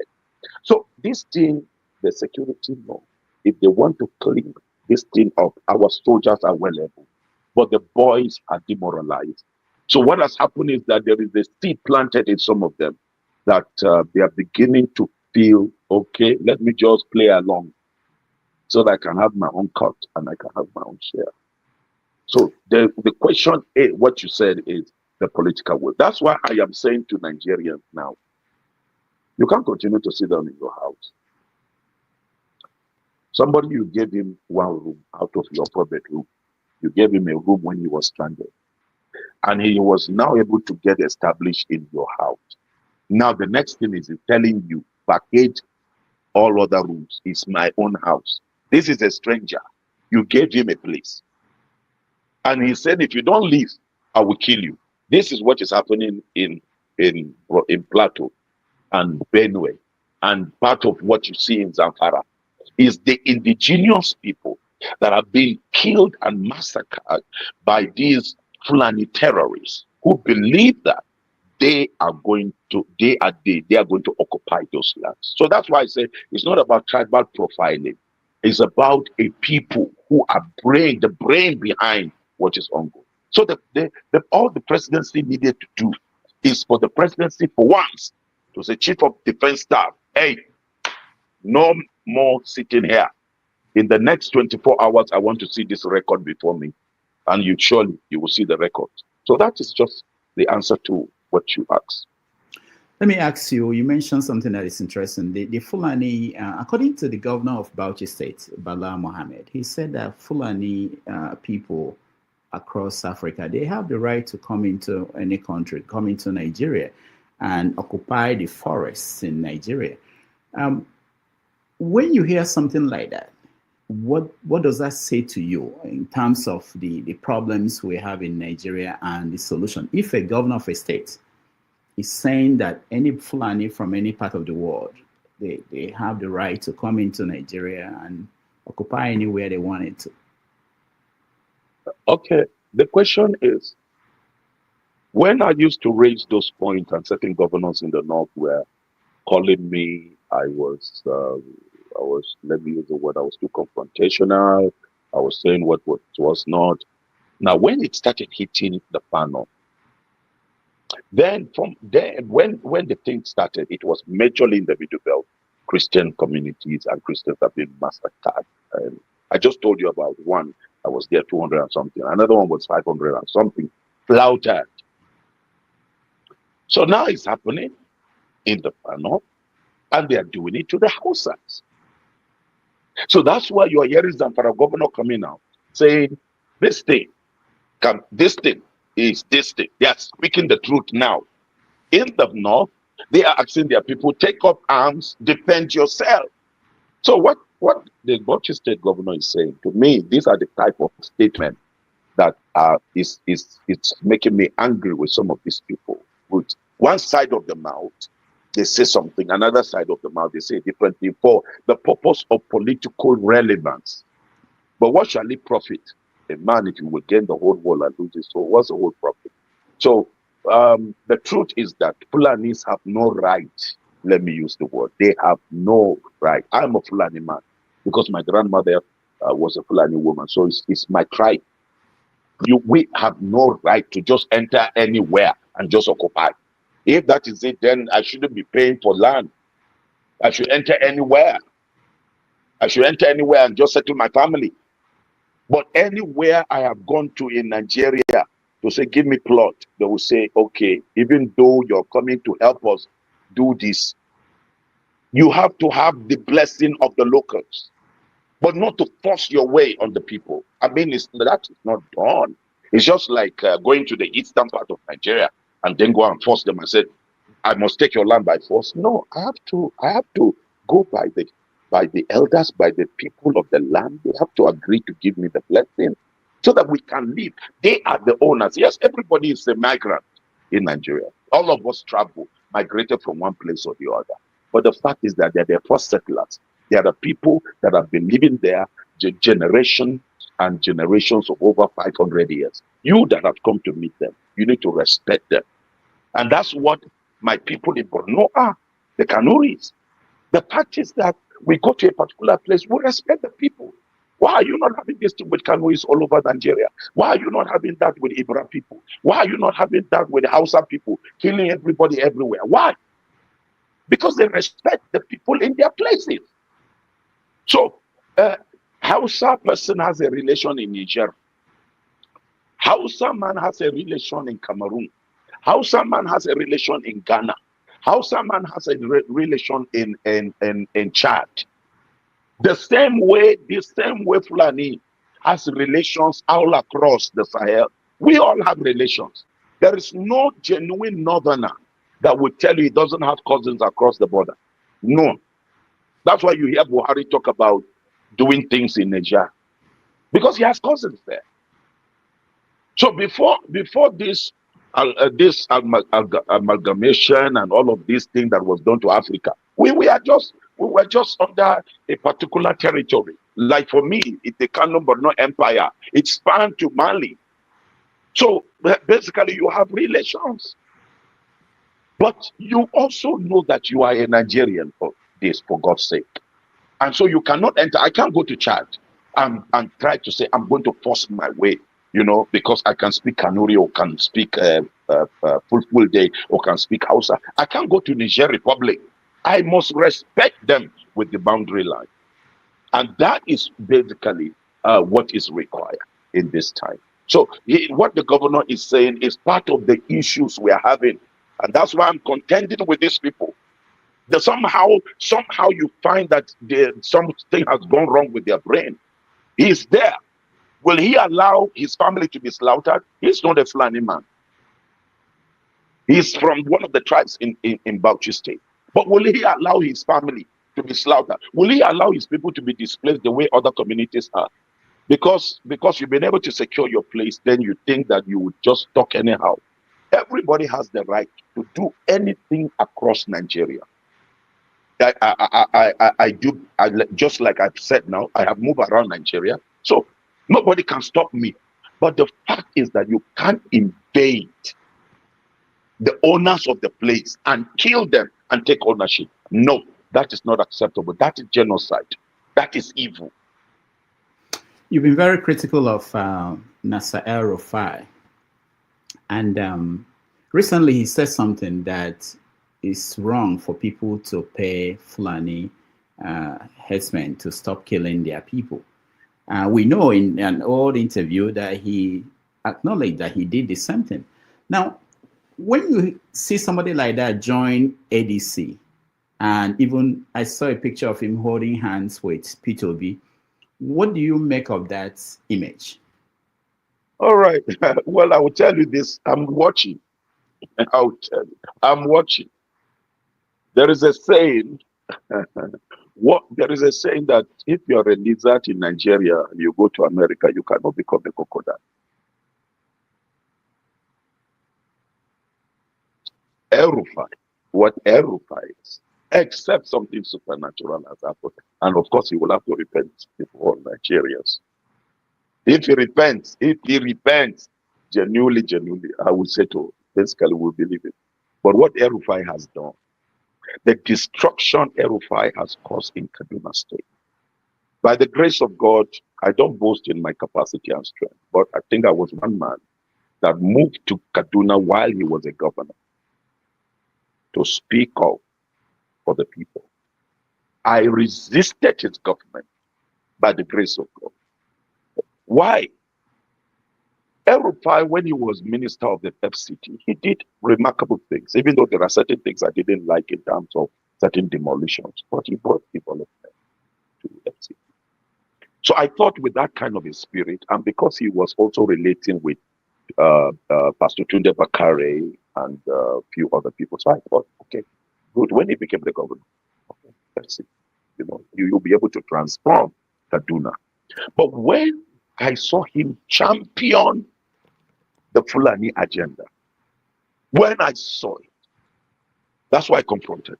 So this thing, the security know, if they want to clean this thing up, our soldiers are well able, but the boys are demoralized. So what has happened is that there is a seed planted in some of them that they are beginning to feel, okay, let me just play along so that I can have my own cut and I can have my own share. So the question is, what you said is the political will. That's why I am saying to Nigerians now, you can't continue to sit down in your house. Somebody, you gave him one room out of your 4-bedroom. You gave him a room when he was stranded. And he was now able to get established in your house. Now the next thing is telling you, package all other rooms. It's my own house. This is a stranger. You gave him a place. And he said, if you don't leave, I will kill you. This is what is happening in Plateau and Benue. And part of what you see in Zamfara is the indigenous people that have been killed and massacred by these Fulani terrorists who believe that they are going to occupy those lands. So that's why I say it's not about tribal profiling. It's about a people who are the brain behind what is ongoing. So all the presidency needed to do is for the presidency for once to say, Chief of Defense Staff, hey, no more sitting here. In the next 24 hours, I want to see this record before me. And you will see the record. So that is just the answer to what you asked. Let me ask you, you mentioned something that is interesting. The Fulani, according to the governor of Bauchi State, Bala Mohammed, he said that Fulani people across Africa, they have the right to come into any country, come into Nigeria and occupy the forests in Nigeria. When you hear something like that, what does that say to you in terms of the problems we have in Nigeria and the solution? If a governor of a state is saying that any Fulani from any part of the world, they have the right to come into Nigeria and occupy anywhere they wanted to. Okay, the question is, when I used to raise those points and certain governors in the north were calling me, I was, let me use the word, I was too confrontational. I was saying what was not. Now, when it started hitting the panel, then from there, when the thing started, it was majorly in the Middle Belt, Christian communities and Christians have been massacred. And I just told you about one. I was there 200 and something. Another one was 500 and something. Flouted. So now it's happening in the panel, and they are doing it to the Hausas. So that's why you are hearing Zamfara governor coming out saying, this thing is this thing. They are speaking the truth now. In the north, they are asking their people, take up arms, defend yourself. So what the Bauchi State governor is saying, to me, these are the type of statement that it's making me angry with some of these people. With one side of the mouth, they say something, another side of the mouth, they say different thing for the purpose of political relevance. But what shall it profit a man if you will gain the whole world and lose it? So what's the whole profit? So the truth is that Fulanis have no right let me use the word. They have no right. I'm a Fulani man because my grandmother was a Fulani woman. So it's my tribe. We have no right to just enter anywhere and just occupy. If that is it, then I shouldn't be paying for land. I should enter anywhere. I should enter anywhere and just settle my family. But anywhere I have gone to in Nigeria to say, give me plot, they will say, okay, even though you're coming to help us do this, you have to have the blessing of the locals, but not to force your way on the people. I mean, that is not done. It's just like going to the eastern part of Nigeria and then go and force them and say, I must take your land by force. No, I have to go by the elders, by the people of the land. They have to agree to give me the blessing so that we can live. They are the owners. Yes, everybody is a migrant in Nigeria. All of us travel, migrated from one place or the other. But the fact is that they're the first settlers. They are the people that have been living there generations and generations of over 500 years. You that have come to meet them, you need to respect them. And that's what my people in Borno are, the Kanuris. The fact is that we go to a particular place, we respect the people. Why are you not having this thing with Kanuris all over Nigeria? Why are you not having that with Ibra people? Why are you not having that with Hausa people, killing everybody everywhere? Why? Because they respect the people in their places. So, Hausa person has a relation in Niger. Hausa man has a relation in Cameroon. Hausa man has a relation in Ghana. Hausa man has a relation in Chad. The same way Fulani has relations all across the Sahel. We all have relations. There is no genuine northerner that will tell you he doesn't have cousins across the border. No. That's why you hear Buhari talk about doing things in Niger. Because he has cousins there. So before this amalgamation and all of these things that was done to Africa, we were just under a particular territory. Like for me, it's the Kano Borno Empire. It spanned to Mali. So basically, you have relations. But you also know that you are a Nigerian for this, for God's sake. And so you cannot enter. I can't go to Chad and try to say, I'm going to force my way, because I can speak Kanuri or can speak full day or can speak Hausa. I can't go to Niger Republic. I must respect them with the boundary line. And that is basically what is required in this time. So what the governor is saying is part of the issues we are having. And that's why I'm contending with these people. That somehow you find that something has gone wrong with their brain. He's there. Will he allow his family to be slaughtered? He's not a Fulani man. He's from one of the tribes in Bauchi State. But will he allow his family to be slaughtered? Will he allow his people to be displaced the way other communities are? Because you've been able to secure your place, then you think that you would just talk anyhow. Everybody has the right to do anything across Nigeria. I do, just like I've said now, I have moved around Nigeria. So nobody can stop me. But the fact is that you can't invade the owners of the place and kill them and take ownership. No, that is not acceptable. That is genocide. That is evil. You've been very critical of Nasser El-Rufai. And recently he said something that is wrong for people to pay Fulani headsmen to stop killing their people. We know in an old interview that he acknowledged that he did the same thing. Now, when you see somebody like that join ADC, and even I saw a picture of him holding hands with Peter Obi, what do you make of that image? All right. Well, I will tell you this. I'm watching. I will tell you. I'm watching. There is a saying. There is a saying that if you're a lizard in Nigeria and you go to America, you cannot become a crocodile. El-Rufai, what El-Rufai is, except something supernatural has happened. And of course, he will have to repent before Nigerians. If he repents, genuinely, I would say to basically we'll believe it. But what El-Rufai has done the destruction El-Rufai has caused in Kaduna State. By the grace of God, I don't boast in my capacity and strength, but I think I was one man that moved to Kaduna while he was a governor to speak up for the people. I resisted his government by the grace of God. Why? El-Rufai, when he was minister of the FCT, he did remarkable things, even though there are certain things I didn't like in terms of certain demolitions, but he brought development to FCT. So I thought with that kind of a spirit, and because he was also relating with Pastor Tunde Bakare and a few other people, so I thought, okay, good. When he became the governor, okay, that's it. You'll be able to transform Kaduna. But when I saw him champion the Fulani agenda, when I saw it, that's why I confronted.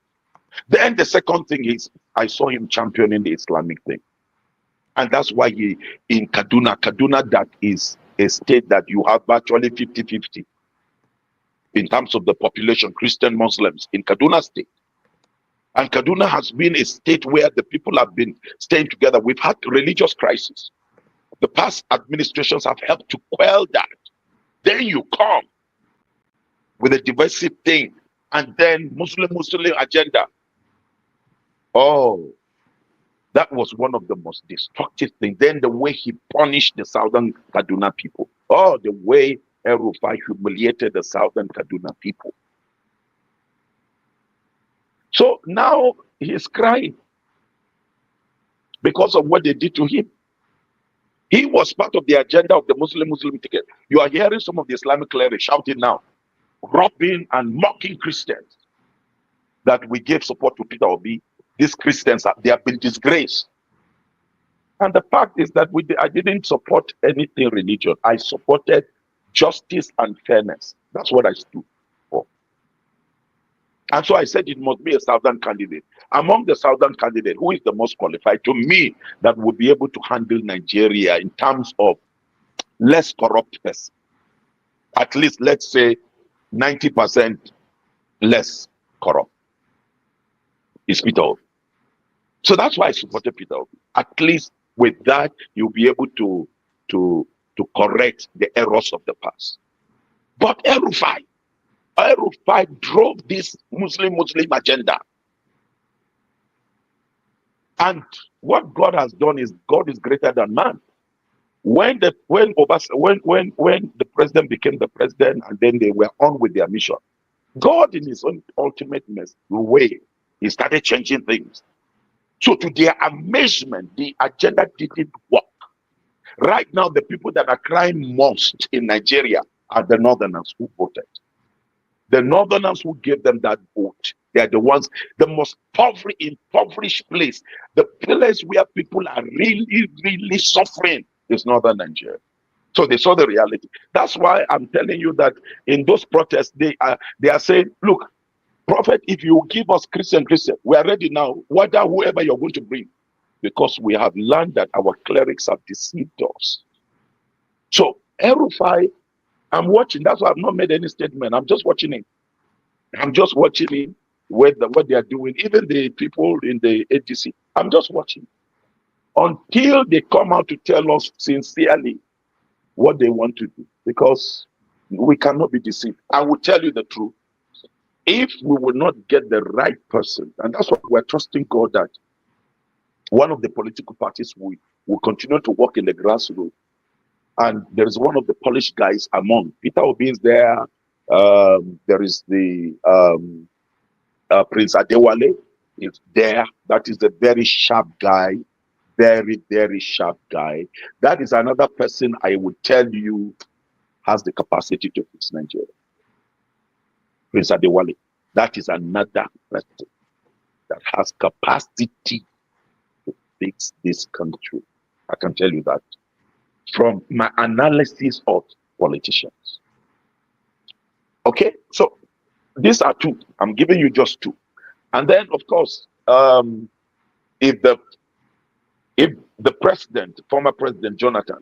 Then the second thing is, I saw him championing the Islamic thing. And that's why he, in Kaduna, that is a state that you have virtually 50-50 in terms of the population, Christian Muslims in Kaduna state. And Kaduna has been a state where the people have been staying together. We've had religious crisis. The past administrations have helped to quell that. Then you come with a divisive thing, and then Muslim agenda. Oh, that was one of the most destructive things. Then the way he punished the southern Kaduna people. Oh, the way El-Rufai humiliated the southern Kaduna people. So now he's crying because of what they did to him. He was part of the agenda of the Muslim ticket. You are hearing some of the Islamic clerics shouting now, robbing and mocking Christians, that we gave support to Peter Obi. These Christians, they have been disgraced. And the fact is that I didn't support anything religious. I supported justice and fairness. That's what I stood for. And so I said it must be a southern candidate. Among the southern candidates, who is the most qualified to me that would be able to handle Nigeria in terms of less corrupt person? At least, let's say, 90% less corrupt is Peter Obi. So that's why I supported Peter Obi. At least with that, you'll be able to correct the errors of the past. But El-Rufai drove this Muslim agenda. And what God has done is God is greater than man. When the president became the president and then they were on with their mission, God in his own ultimate way, he started changing things. So to their amazement, the agenda didn't work. Right now, the people that are crying most in Nigeria are the northerners who voted. The northerners who gave them that vote, they are the ones, the most impoverished place, the place where people are really suffering is northern Nigeria. So they saw the reality. That's why I'm telling you that in those protests, they are saying, look, Prophet, if you give us Christian, we are ready now, whoever you're going to bring, because we have learned that our clerics have deceived us. So El-Rufai, I'm watching. That's why I've not made any statement. I'm just watching it. I'm just watching it, what they are doing. Even the people in the ADC, I'm just watching. Until they come out to tell us sincerely what they want to do. Because we cannot be deceived. I will tell you the truth. If we will not get the right person, and that's what we're trusting God that one of the political parties will continue to work in the grassroots. And there is one of the polished guys among. Peter Obi is there. There is the Prince Adewale is there. That is a very sharp guy. Very, very sharp guy. That is another person I would tell you has the capacity to fix Nigeria. Prince Adewale. That is another person that has capacity to fix this country. I can tell you that from my analysis of politicians. Okay, so these are two. I'm giving you just two. And then, of course, if the president, former President Jonathan,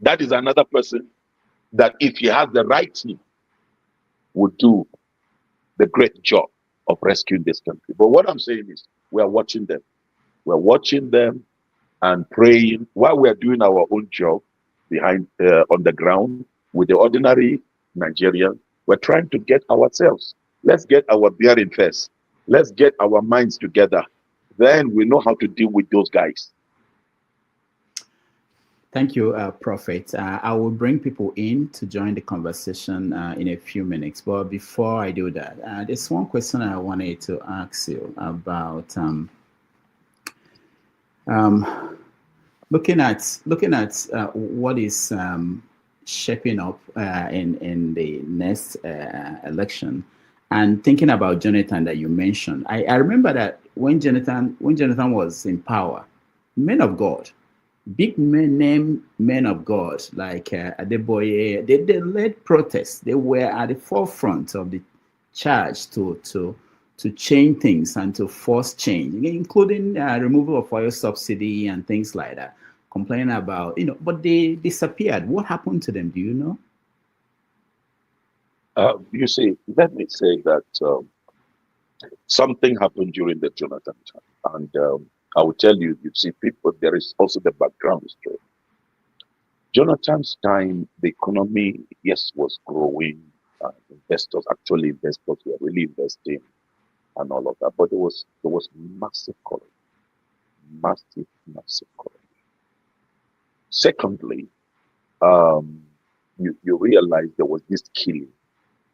that is another person that if he has the right team, would do the great job. of rescuing this country. But what I'm saying is, we are watching them. We're watching them and praying while we're doing our own job behind on the ground with the ordinary Nigerian. We're trying to get ourselves. Let's get our bearing first. Let's get our minds together. Then we know how to deal with those guys. Thank you, Prophet. I will bring people in to join the conversation in a few minutes. But before I do that, there's one question I wanted to ask you about looking at what is shaping up in the next election, and thinking about Jonathan that you mentioned. I remember that when Jonathan was in power, men of God, big men of God like Adeboye, they led protests. They were at the forefront of the charge to change things and to force change, including removal of oil subsidy and things like that. Complaining about, but they disappeared. What happened to them? Do you know? You see, let me say that something happened during the Jonathan time, and I will tell you. You see, people. There is also the background story. Jonathan's time, the economy, yes, was growing. Investors were really investing and all of that, but there was massive corruption, massive corruption. Secondly, you realize there was this killing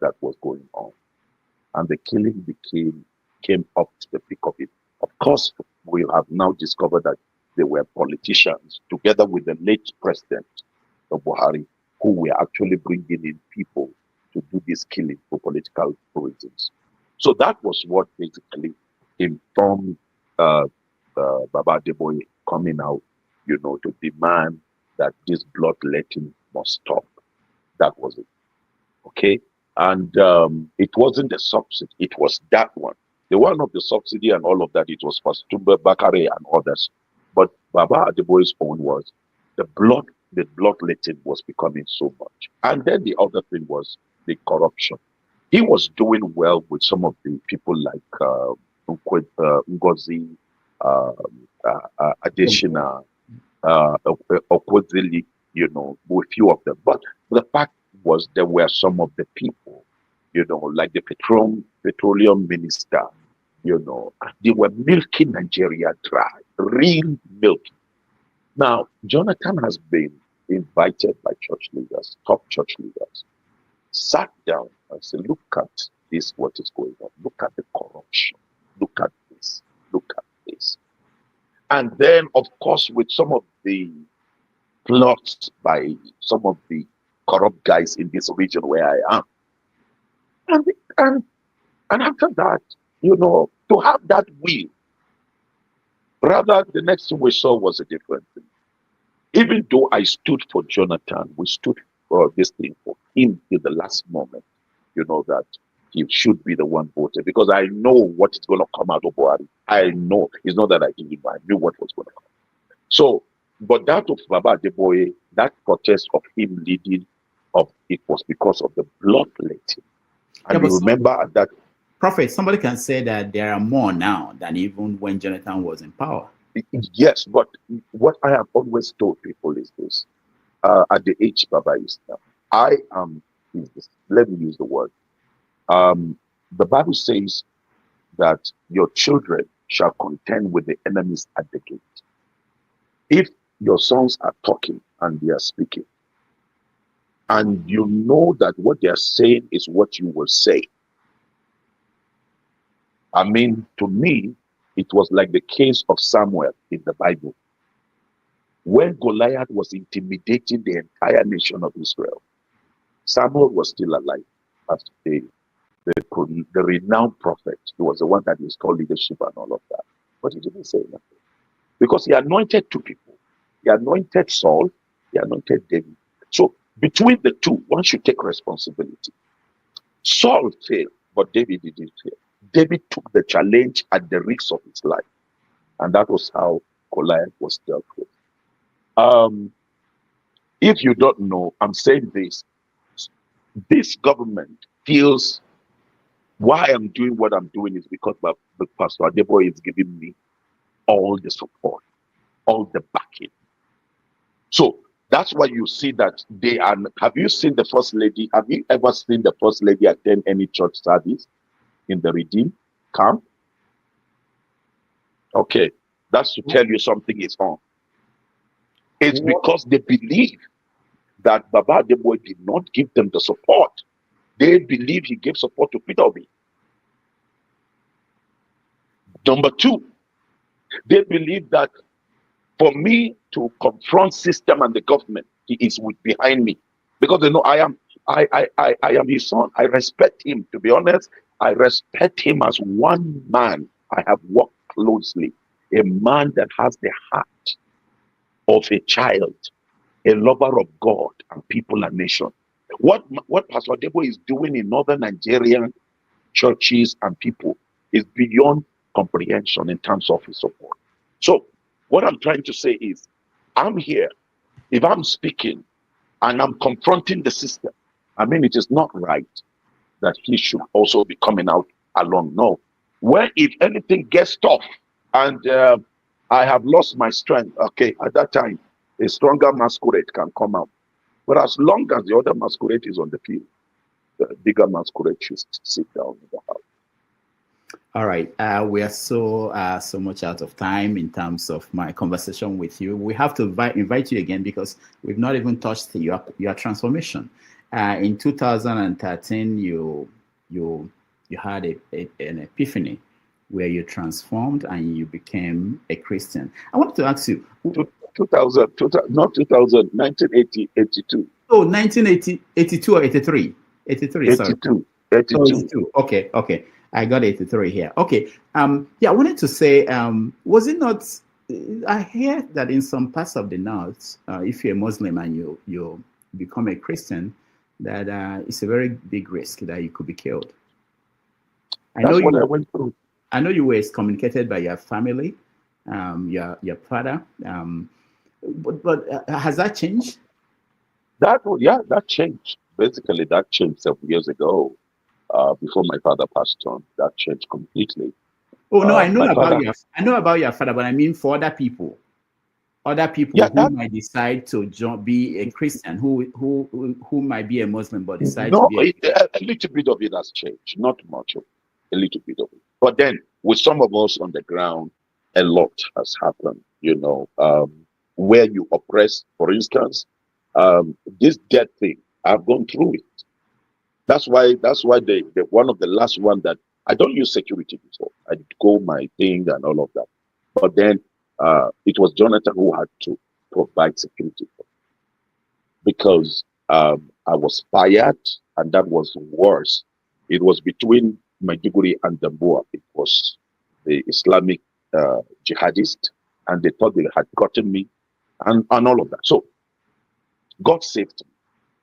that was going on, and the killing came up to the peak of it. Of course, we have now discovered that there were politicians, together with the late president of Buhari, who were actually bringing in people to do this killing for political reasons. So that was what basically informed Baba Adeboye coming out, to demand that this bloodletting must stop. That was it. Okay? And it wasn't the subsidy, it was that one. The one of the subsidy and all of that, it was Pastumba Bakare and others. But Baba Adeboye's own was the bloodletting was becoming so much. And then the other thing was the corruption. He was doing well with some of the people like Ngozi, Adeshina, Okwezili, with few of them. But the fact was there were some of the people, like the petroleum minister, they were milking Nigeria dry, real milking. Now, Jonathan has been invited by church leaders, top church leaders, sat down and said, look at this, what is going on. Look at the corruption. Look at this. Look at this. And then, of course, with some of the plots by some of the corrupt guys in this region where I am. And after that, to have that will, rather the next thing we saw was a different thing. Even though I stood for Jonathan, we stood for this thing for him in the last moment, that he should be the one voted, because I know what is going to come out of Buhari. I know. It's not that I didn't know. I knew what was going to come. So, but that of Baba Adeboye, that protest of him leading up, it was because of the bloodletting. And you remember that. Prophet, somebody can say that there are more now than even when Jonathan was in power. Yes, but what I have always told people is this. At the age Baba is now, let me use the word. The Bible says that your children shall contend with the enemies at the gate. If your sons are talking and they are speaking, and you know that what they are saying is what you will say. I mean, to me, it was like the case of Samuel in the Bible. When Goliath was intimidating the entire nation of Israel, Samuel was still alive as the renowned prophet. He was the one that installed leadership and all of that. But he didn't say nothing. Because he anointed two people. He anointed Saul, he anointed David. So between the two, one should take responsibility. Saul failed, but David didn't fail. David took the challenge at the risk of his life. And that was how Goliath was dealt with. If you don't know, I'm saying this. This government feels Why I'm doing what I'm doing is because the Pastor Adeboye is giving me all the support, all the backing. So that's why you see that they are. Have you seen the First Lady? Have you ever seen the First Lady attend any church service in the Redeem camp? Okay, that's to tell you something is on. It's because they believe that Baba Adeboye did not give them the support. They believe he gave support to Peter Obi. Number two, they believe that for me to confront system and the government, he is behind me, because they know I am his son. I respect him. To be honest, I respect him as one man I have worked closely, a man that has the heart of a child, a lover of God and people and nation. What Pastor Adeboye is doing in northern Nigerian churches and people is beyond comprehension in terms of his support. So what I'm trying to say is, I'm here. If I'm speaking and I'm confronting the system, I mean, it is not right that he should also be coming out alone. No. Where if anything gets tough and I have lost my strength, okay, at that time, a stronger masquerade can come out. But as long as the other masquerade is on the field, the bigger masquerade should sit down in the house. All right, we are so much out of time in terms of my conversation with you. We have to invite you again because we've not even touched your transformation. In 2013, you had an epiphany where you transformed and you became a Christian. I wanted to ask you. 1980, 82. Oh, 1980, 82 or 83? 83, sorry. 82. 82. Oh, 82. Okay. I got 83 here. Okay. Yeah, I wanted to say, was it not, I hear that in some parts of the North, if you're a Muslim and you become a Christian, that it's a very big risk that you could be killed. That's what I went through. I know you were excommunicated by your family, your father, but has that changed? That changed. Basically, that changed several years ago. Before my father passed on, that changed completely. Oh no, I know about your father, but I mean for other people who might decide to be a Christian, who might be a Muslim but decide to be a little bit of it has changed, not much of it, a little bit of it. But then with some of us on the ground, a lot has happened. Where you oppress, for instance, this death thing, I've gone through it. That's why the one of the last one that I don't use security before. I go my thing and all of that. But then it was Jonathan who had to provide security for me, because I was fired, and that was worse. It was between Maiduguri and Damboa. It was the Islamic jihadist, and they thought they had gotten me and all of that. So God saved me.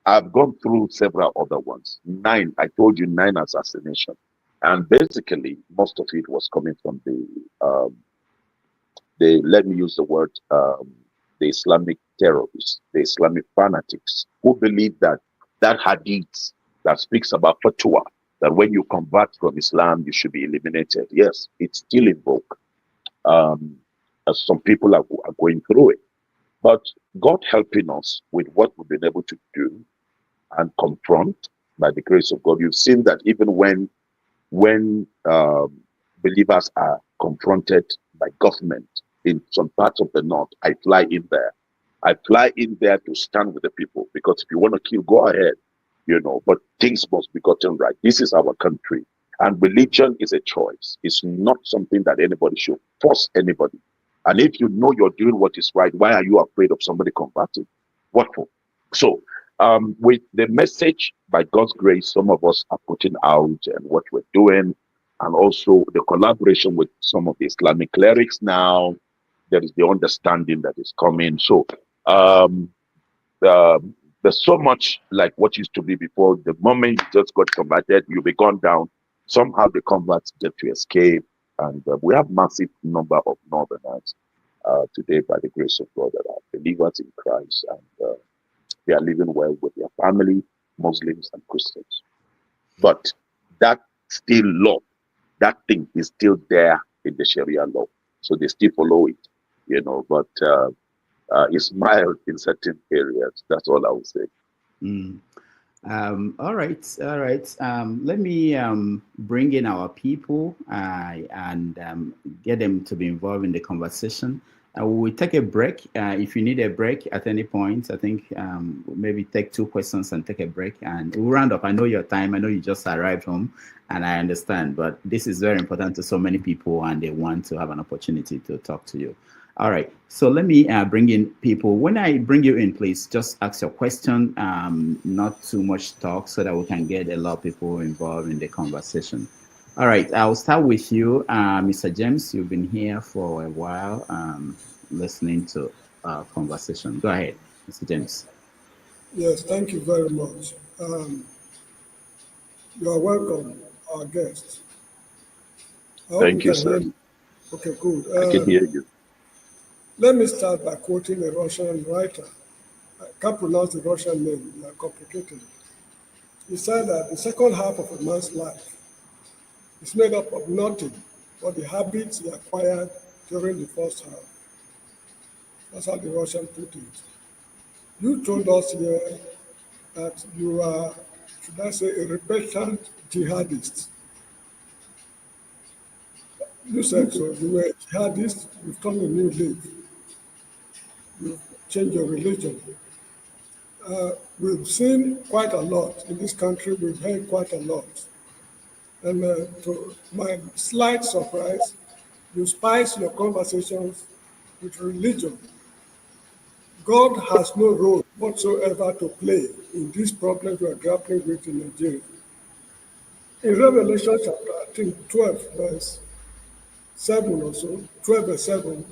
I've gone through several other ones. 9, I told you, 9 assassinations. And basically, most of it was coming from let me use the word, the Islamic terrorists, the Islamic fanatics, who believe that hadith that speaks about fatwa, that when you convert from Islam, you should be eliminated. Yes, it's still in vogue. As some people are going through it. But God helping us with what we've been able to do and confront by the grace of God. You've seen that even when believers are confronted by government in some parts of the North, I fly in there. I fly in there to stand with the people, because if you want to kill, go ahead, but things must be gotten right. This is our country, and religion is a choice. It's not something that anybody should force anybody. And if you know you're doing what is right, why are you afraid of somebody converting? What for? So, with the message, by God's grace, some of us are putting out and what we're doing, and also the collaboration with some of the Islamic clerics now, there is the understanding that is coming. So there's so much like what used to be before. The moment you just got converted, you'll be gone down. Somehow the converts get to escape. And we have massive number of Northerners today, by the grace of God, that are believers in Christ, and they are living well with their family, Muslims and Christians. But that still law. That thing is still there in the Sharia law. So they still follow it, but it's mild in certain areas. That's all I would say. Mm. All right, all right. Let me bring in our people and get them to be involved in the conversation. We'll take a break. If you need a break at any point, I think maybe take 2 questions and take a break, and we'll round up. I know your time. I know you just arrived home, and I understand, but this is very important to so many people, and they want to have an opportunity to talk to you. All right, so let me bring in people. When I bring you in, please just ask your question, not too much talk, so that we can get a lot of people involved in the conversation. All right, I'll start with you, Mr. James. You've been here for a while, listening to our conversation. Go ahead, Mr. James. Yes, thank you very much. You are welcome, our guest. I hope you Thank you, can sir. hear me. Okay, good. I can hear you. Let me start by quoting a Russian writer. I can't pronounce the Russian name, they are complicated. He said that the second half of a man's life is made up of nothing but the habits he acquired during the first half. That's how the Russian put it. You told us here that you are, should I say, a repentant jihadist. You said so. You were a jihadist, you've turned a new leaf, you've changed your religion. We've seen quite a lot in this country, we've heard quite a lot. And to my slight surprise, you spice your conversations with religion. God has no role whatsoever to play in these problems we are grappling with in Nigeria. In Revelation chapter, I think 12, verse 7 or so, 12 verse 7,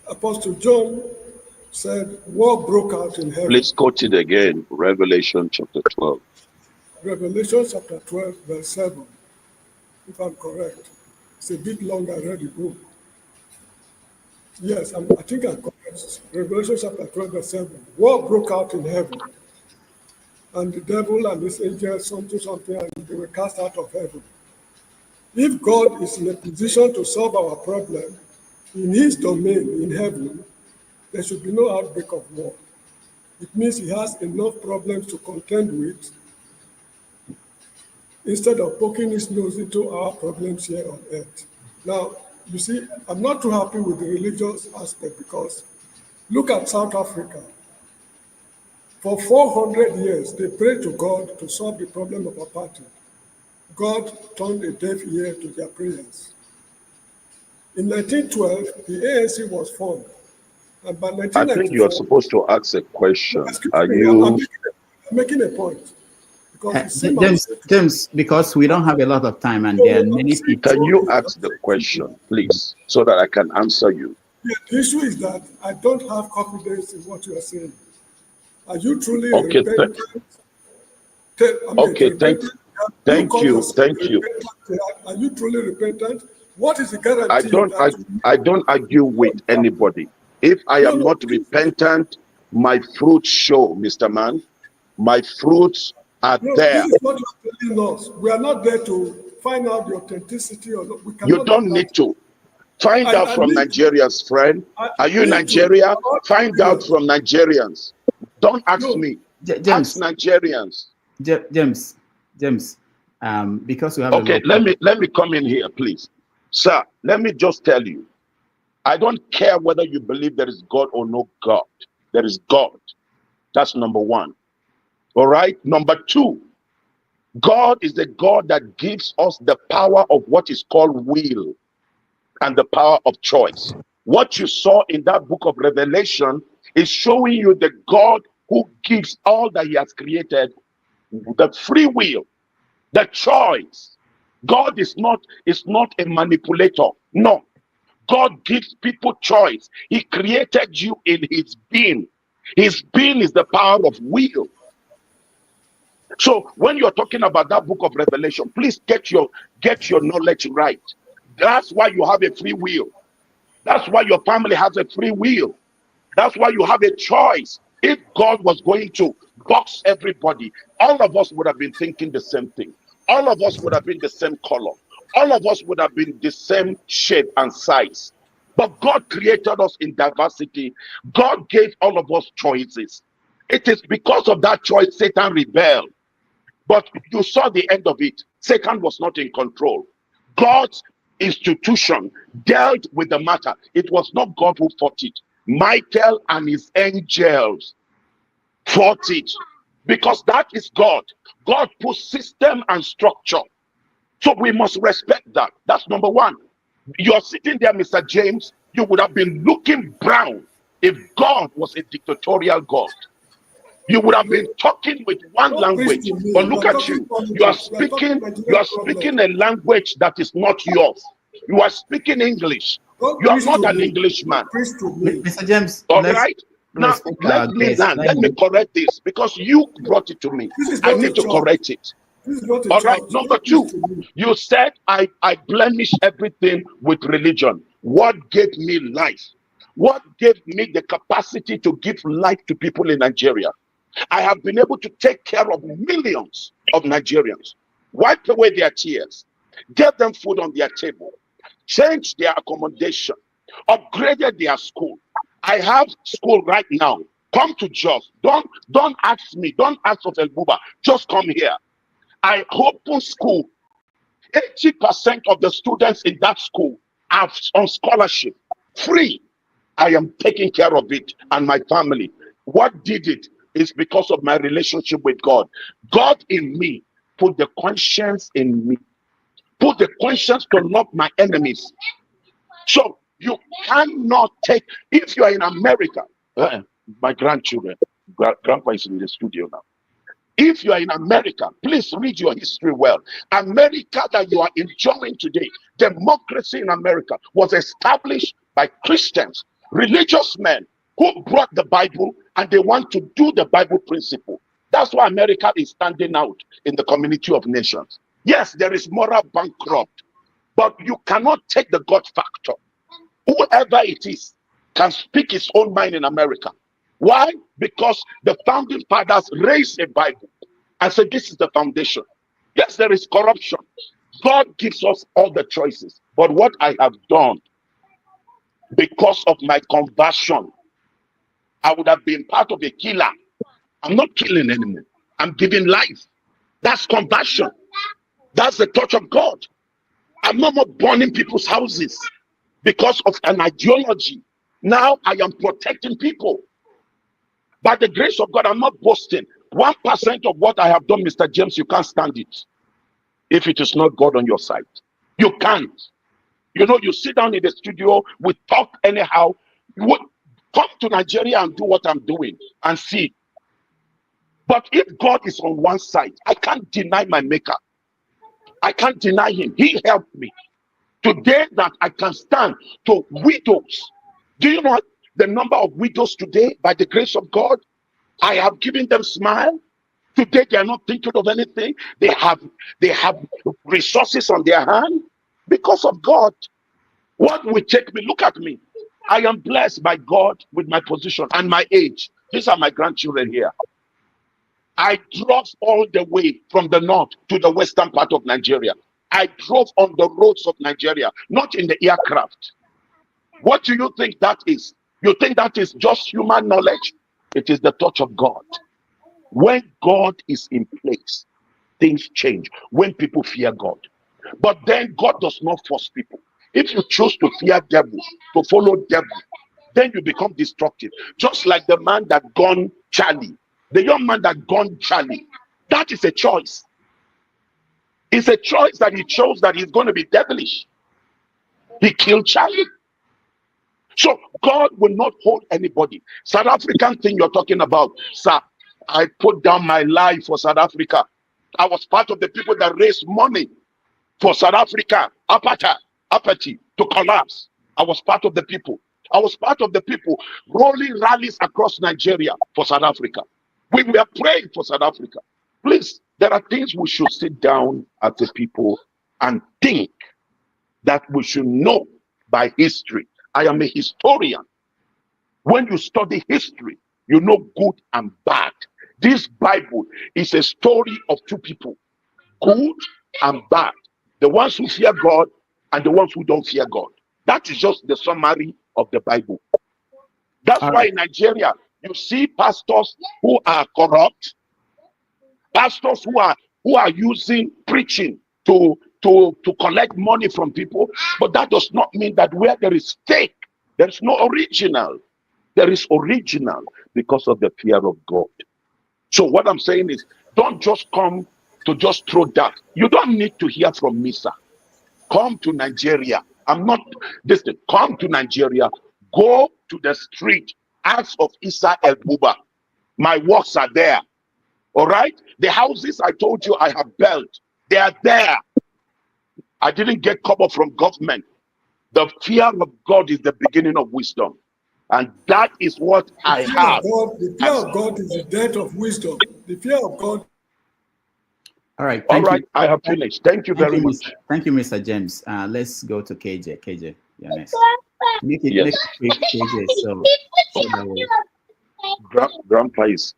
Apostle John said, war broke out in heaven. Please quote it again. Revelation chapter 12. Revelation chapter 12, verse 7, if I'm correct. It's a bit long, I read the book. Yes, I think I'm correct. Revelation chapter 12, verse 7. War broke out in heaven, and the devil and his angels, something, and they were cast out of heaven. If God is in a position to solve our problem in his domain in heaven, there should be no outbreak of war. It means he has enough problems to contend with instead of poking his nose into our problems here on earth. Now, you see, I'm not too happy with the religious aspect because look at South Africa. For 400 years, they prayed to God to solve the problem of apartheid. God turned a deaf ear to their prayers. In 1912, the ANC was formed. And by I think you are 1994, supposed to ask a question. excuse Are me, you? I'm making a point. Because it seems James, because we don't have a lot of time, and No, there are no, many I'm people. Can you I'm ask the question, please, so that I can answer you? Yeah, the issue is that I don't have confidence in what you are saying. Are you truly Okay, repentant? okay, Repentant? thank call you, yourself thank you. repentant? Are you truly repentant? What is the I guarantee don't, I, that you I don't argue with anybody. If I no, am no, not repentant, my fruits show, Mr. Man. My fruits are no, there. this is what you're telling us. We are not there to find out the authenticity or not. We You cannot do don't that. need to. Find out I from need to. Nigerians, friend. I Are you need to. Nigeria? I'm not Find out serious. from Nigerians. Don't ask No, me. Ask James, Nigerians. James, because we have a Okay, lot. let me come in here, please. Sir, let me just tell you. I don't care whether you believe there is God or no God. There is God. That's number one. All right. Number two, God is the God that gives us the power of what is called will and the power of choice. What you saw in that book of Revelation is showing you the God who gives all that he has created the free will, the choice. God is not a manipulator. No. God gives people choice. He created you in his being. His being is the power of will. So when you're talking about that book of Revelation, please get your knowledge right. That's why you have a free will. That's why your family has a free will. That's why you have a choice. If God was going to box everybody, all of us would have been thinking the same thing. All of us would have been the same color. All of us would have been the same shape and size. But God created us in diversity. God gave all of us choices. It is because of that choice Satan rebelled. But you saw the end of it. Satan was not in control. God's institution dealt with the matter. It was not God who fought it. Michael and his angels fought it, because that is God. God put system and structure. So we must respect that. That's number one. You're sitting there, Mr. James, you would have been looking brown if God was a dictatorial God. You would have been talking with one Don't preach language, to me. but We look are at talking you. politics. You are We are talking speaking, Nigerian problem. a language that is not yours. You are speaking English. Don't You are preach not to an me. Englishman. Don't preach to me. Mr. James, All let's right. Now respect let our me guests. land. Let me correct this, because you brought it to me. This is I not a need to church. correct it. This is not a All right. church. Number Don't preach two, to me. you said I blemish everything with religion. What gave me life? What gave me the capacity to give life to people in Nigeria? I have been able to take care of millions of Nigerians, wipe away their tears, get them food on their table, change their accommodation, upgraded their school. I have school right now. Come to Jos. Don't ask me. Don't ask of El-Buba. Just come here. I open school. 80% of the students in that school are on scholarship, free. I am taking care of it and my family. What did it is because of my relationship with God. God in me put the conscience in me, put the conscience to love my enemies. So you cannot take, if you are in America, my grandchildren, grandpa is in the studio now. If you are in America, please read your history well. America that you are enjoying today, democracy in America was established by Christians, religious men who brought the Bible, and they want to do the Bible principle. That's why America is standing out in the community of nations. Yes, there is moral bankrupt, but you cannot take the God factor. Whoever it is can speak his own mind in America. Why? Because the founding fathers raised a Bible and said, this is the foundation. Yes, there is corruption. God gives us all the choices. But what I have done, because of my conversion, I would have been part of a killer. I'm not killing anymore. I'm giving life. That's conversion. That's the touch of God. I'm no more burning people's houses because of an ideology. Now I am protecting people. By the grace of God, I'm not boasting. 1% of what I have done, Mr. James, you can't stand it if it is not God on your side. You can't. You know, you sit down in the studio, we talk anyhow. You would come to Nigeria and do what I'm doing and see. But if God is on one side, I can't deny my maker. I can't deny him. He helped me. Today that I can stand to widows. Do you know the number of widows today, by the grace of God? I have given them smile. Today they are not thinking of anything. They have resources on their hand because of God. What will take me? Look at me. I am blessed by God with my position and my age. These are my grandchildren here. I drove all the way from the north to the western part of Nigeria. I drove on the roads of Nigeria, not in the aircraft. What do you think that is? You think that is just human knowledge? It is the touch of God. When God is in place, things change. When people fear God. But then God does not force people. If you choose to fear devil, to follow devil, then you become destructive. Just like the man that gone Charlie, the young man that gone Charlie. That is a choice. It's a choice that he chose that he's going to be devilish. He killed Charlie. So God will not hold anybody. South African thing you're talking about, sir, I put down my life for South Africa. I was part of the people that raised money for South Africa, apathy to collapse. I was part of the people. I was part of the people rolling rallies across Nigeria for South Africa. We were praying for South Africa. Please, there are things we should sit down as a people and think that we should know by history. I am a historian. When you study history, you know good and bad. This Bible is a story of two people, good and bad. The ones who fear God and the ones who don't fear God. That is just the summary of the Bible. That's All why right. in Nigeria, you see pastors who are corrupt, pastors who are using preaching to collect money from people. But that does not mean that where there is fake, there is no original. There is original because of the fear of God. So what I'm saying is, don't just come to just throw that. You don't need to hear from me, sir. Come to Nigeria. I'm not this thing. Come to Nigeria. Go to the street. Ask of Isa El-Buba. My works are there. All right? The houses I told you I have built, they are there. I didn't get cover from government. The fear of God is the beginning of wisdom. And that is what I have. The fear of God is the death of wisdom. The fear of God. All right. All Thank right, you. I have finished. Thank you very much. Thank you, Mr. James. Let's go to KJ. KJ, you're next. Make it Yes. quick, KJ. So that way. Grandpa is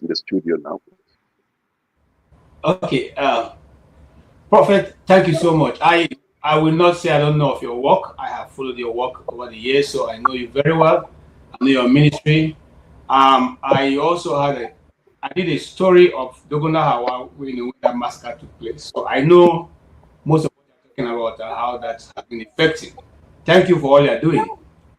in the studio now. Okay, Prophet, thank you so much. I will not say I don't know of your work. I have followed your work over the years, so I know you very well. I know your ministry. I also I did a story of Dogona Hawa when that massacre took place. So I know most of what you're talking about and how that has been effective. Thank you for all you're doing.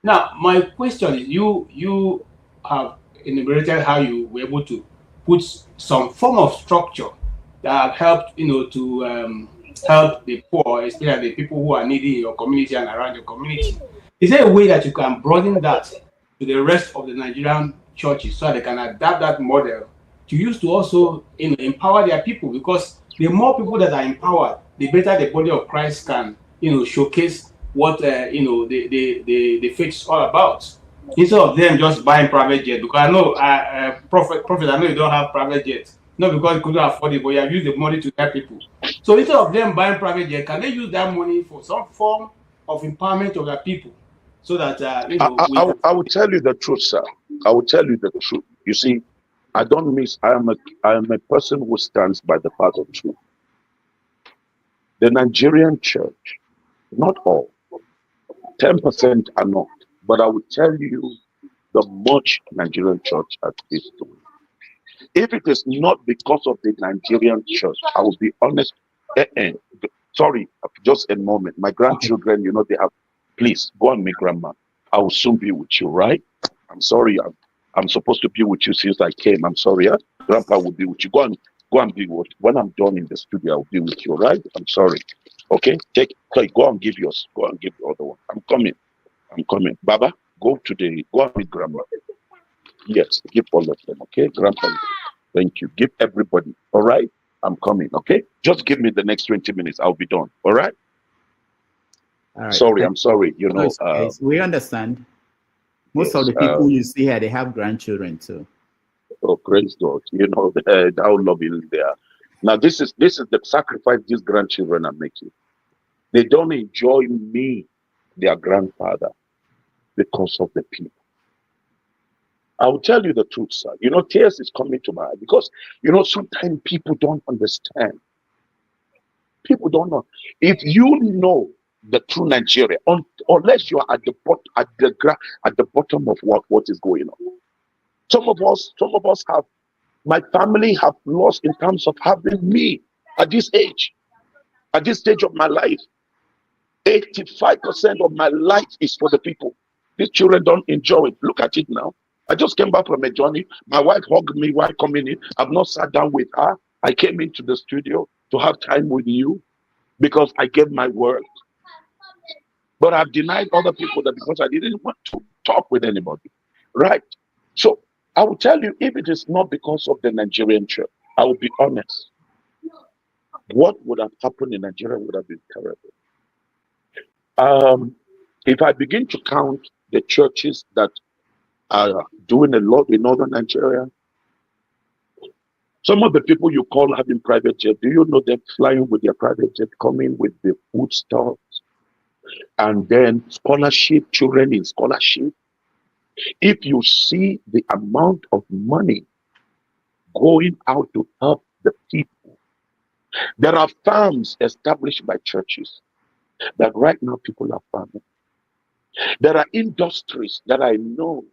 Now, my question is, you have enumerated how you were able to put some form of structure that have helped, to help the poor, especially the people who are needy in your community and around your community. Is there a way that you can broaden that to the rest of the Nigerian churches so they can adapt that model to use to also empower their people? Because the more people that are empowered, the better the body of Christ can showcase what the faith is all about. Instead of them just buying private jet, because I know Prophet, I know you don't have private jet, not because you couldn't afford it, but you have used the money to help people. So instead of them buying private jet, can they use that money for some form of empowerment of their people, so that I will tell you the truth, sir. I will tell you the truth. You see, I don't miss. I am a person who stands by the path of truth. The Nigerian church, not all, 10% are not. But I will tell you the much Nigerian church is doing. If it is not because of the Nigerian church, I will be honest. Sorry, just a moment. My grandchildren, they have. Please go on, me, grandma. I will soon be with you, right? I'm sorry. I'm supposed to be with you since I came. I'm sorry. Huh? Grandpa will be with you. Go and be with. When I'm done in the studio, I'll be with you, right? I'm sorry. Okay, go and give yours. Go and give the other one. I'm coming. Baba, go on with grandma. Yes, give all of them. Okay, grandpa. Thank you. Give everybody. All right. I'm coming. Okay. Just give me the next 20 minutes. I'll be done. All right. All right. Sorry. I'm sorry. Okay. We understand. Most of the people you see here, they have grandchildren too. Oh, praise God. How loving they are. Now, this is the sacrifice these grandchildren are making. They don't enjoy me, their grandfather, because of the people. I will tell you the truth, sir. Tears is coming to my eye because, sometimes people don't understand. People don't know. If you know the true Nigeria, unless you are at the bottom of what is going on. Some of us have, my family have lost in terms of having me at this age, at this stage of my life. 85% of my life is for the people. These children don't enjoy it. Look at it now. I just came back from a journey. My wife hugged me while coming in. I've not sat down with her. I came into the studio to have time with you because I gave my word. But I've denied other people that because I didn't want to talk with anybody. Right? So I will tell you, if it is not because of the Nigerian church, I will be honest. What would have happened in Nigeria would have been terrible. If I begin to count the churches that are doing a lot in northern Nigeria, some of the people you call having private jet, do you know they're flying with their private jet, coming with the food stuff, and then scholarship, children in scholarship? If you see the amount of money going out to help the people, there are farms established by churches that right now people are farming. There are industries that I know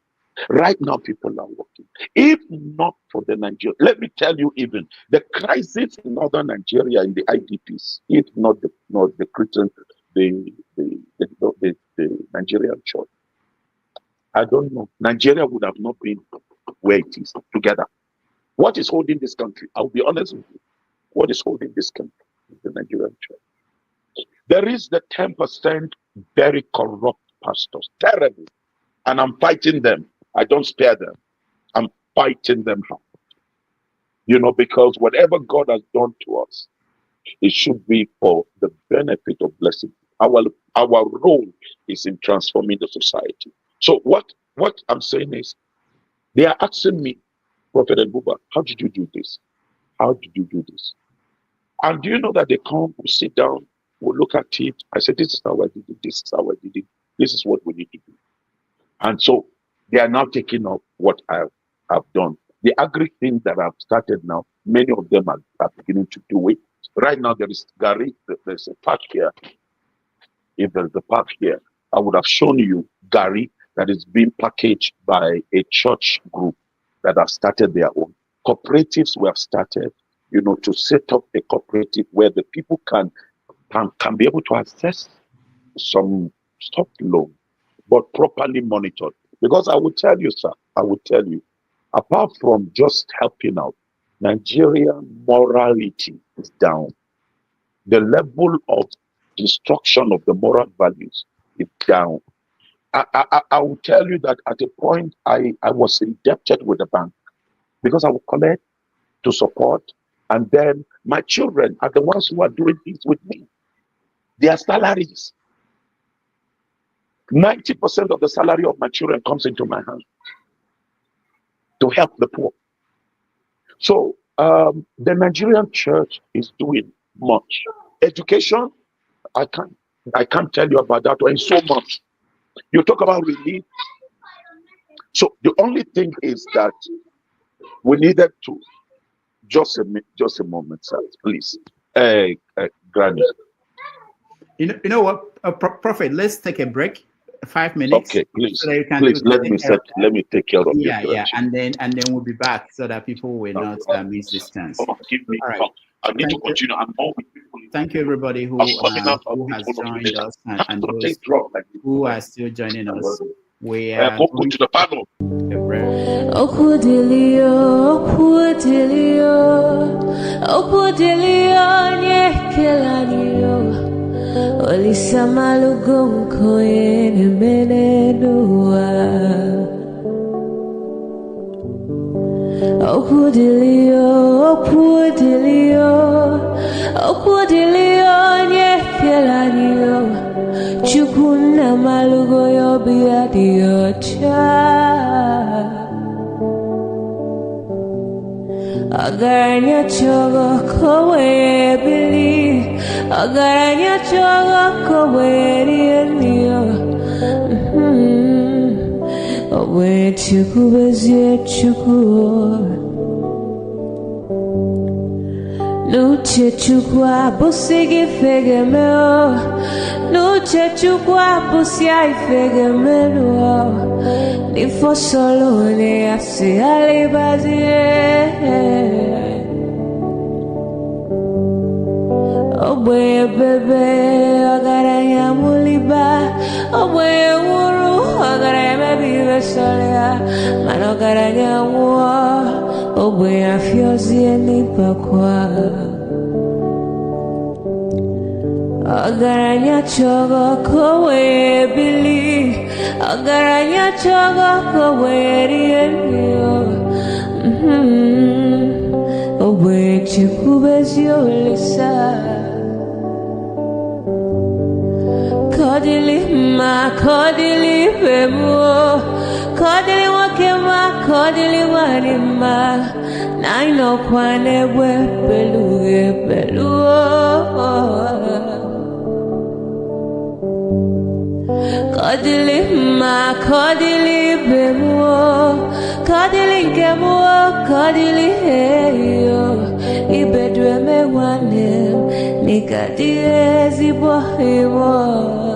right now people are working. If not for the Nigeria, let me tell you, even the crisis in northern Nigeria in the IDPs, if not the Christian, the Nigerian church, I don't know. Nigeria would have not been where it is together. What is holding this country? I'll be honest with you. What is holding this country is the Nigerian church. There is the 10% very corrupt pastors, terrible, and I'm fighting them. I don't spare them. I'm fighting them hard. Because whatever God has done to us, it should be for the benefit of blessing. Our role is in transforming the society. So what I'm saying is, they are asking me, Prophet El-Buba, how did you do this? How did you do this? And do you know that they come, we sit down, we look at it. I said, this is how I did it. This is how I did it. This is what we need to do. And so they are now taking up what I have done. The agri things that I've started now, many of them are beginning to do it. Right now, there is Gary, there's a park here. If there's a park here, I would have shown you Gary that is being packaged by a church group that have started their own. Cooperatives we have started, to set up a cooperative where the people can be able to access some stock loan, but properly monitored. Because I will tell you, sir, apart from just helping out, Nigerian morality is down. The level of destruction of the moral values is down. I will tell you that at a point I was indebted with the bank because I would collect to support, and then my children are the ones who are doing things with me. Their salaries, 90% of the salary of my children comes into my hand to help the poor. So the Nigerian church is doing much. Education, I can't tell you about that one so much. You talk about relief. So the only thing is that we needed to just a moment, sir, please, Granny. You know what, Prophet? Let's take a break, 5 minutes. Okay, please, so that please let me take care of you. Yeah, and then we'll be back so that people will not miss this chance. Give me. All right. I need to continue. I'm all with people. Thank you, everybody who has joined us and those who are still joining us. We are going to the panel. Chukuna malugo yo biadiocha Agaranya chogo kowe bili Agaranya chogo kowe rienio Owe chuku bezie chuku Nuche chukwa busigi fegemeo Nuche chukwa busia ifegemeo Nifo solo ne asi alibazie Oboye bebe agaranya muliba Oboye wuru agaranya mebiwe solea Mano agaranya mwa Oboye afyozie nipakwa Agaranya chogo kowe bili Agaranya chogo kowe rienio Oboye chikubezio lisa Kodili ma kodili bemo Kodili wakema kodili wanima Naino kwane we beluge beluo Kodili ma kodili bemuo, kodili kemuo, kodili heyo. Ibedwe me wanem, nikadie zibo hewo.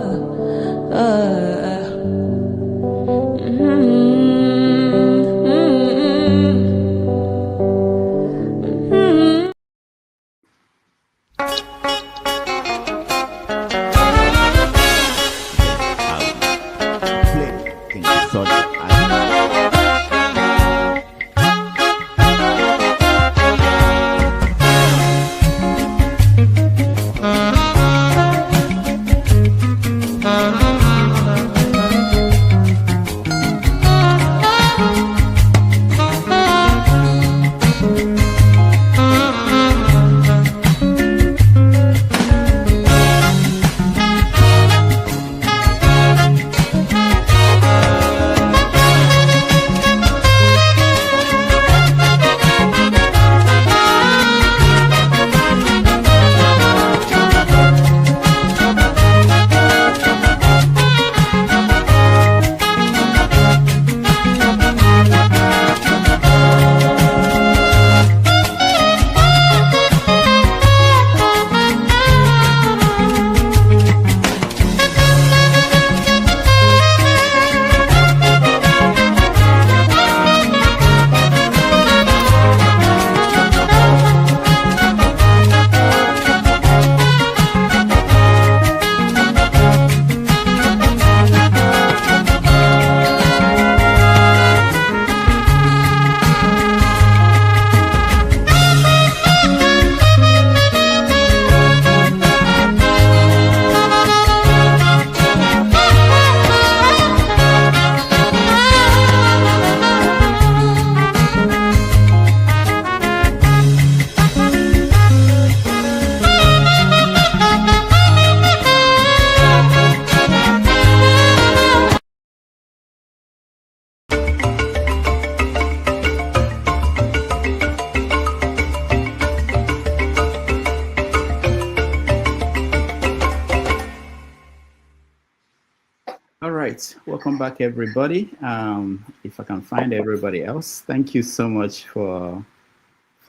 Welcome back, everybody. If I can find everybody else, thank you so much for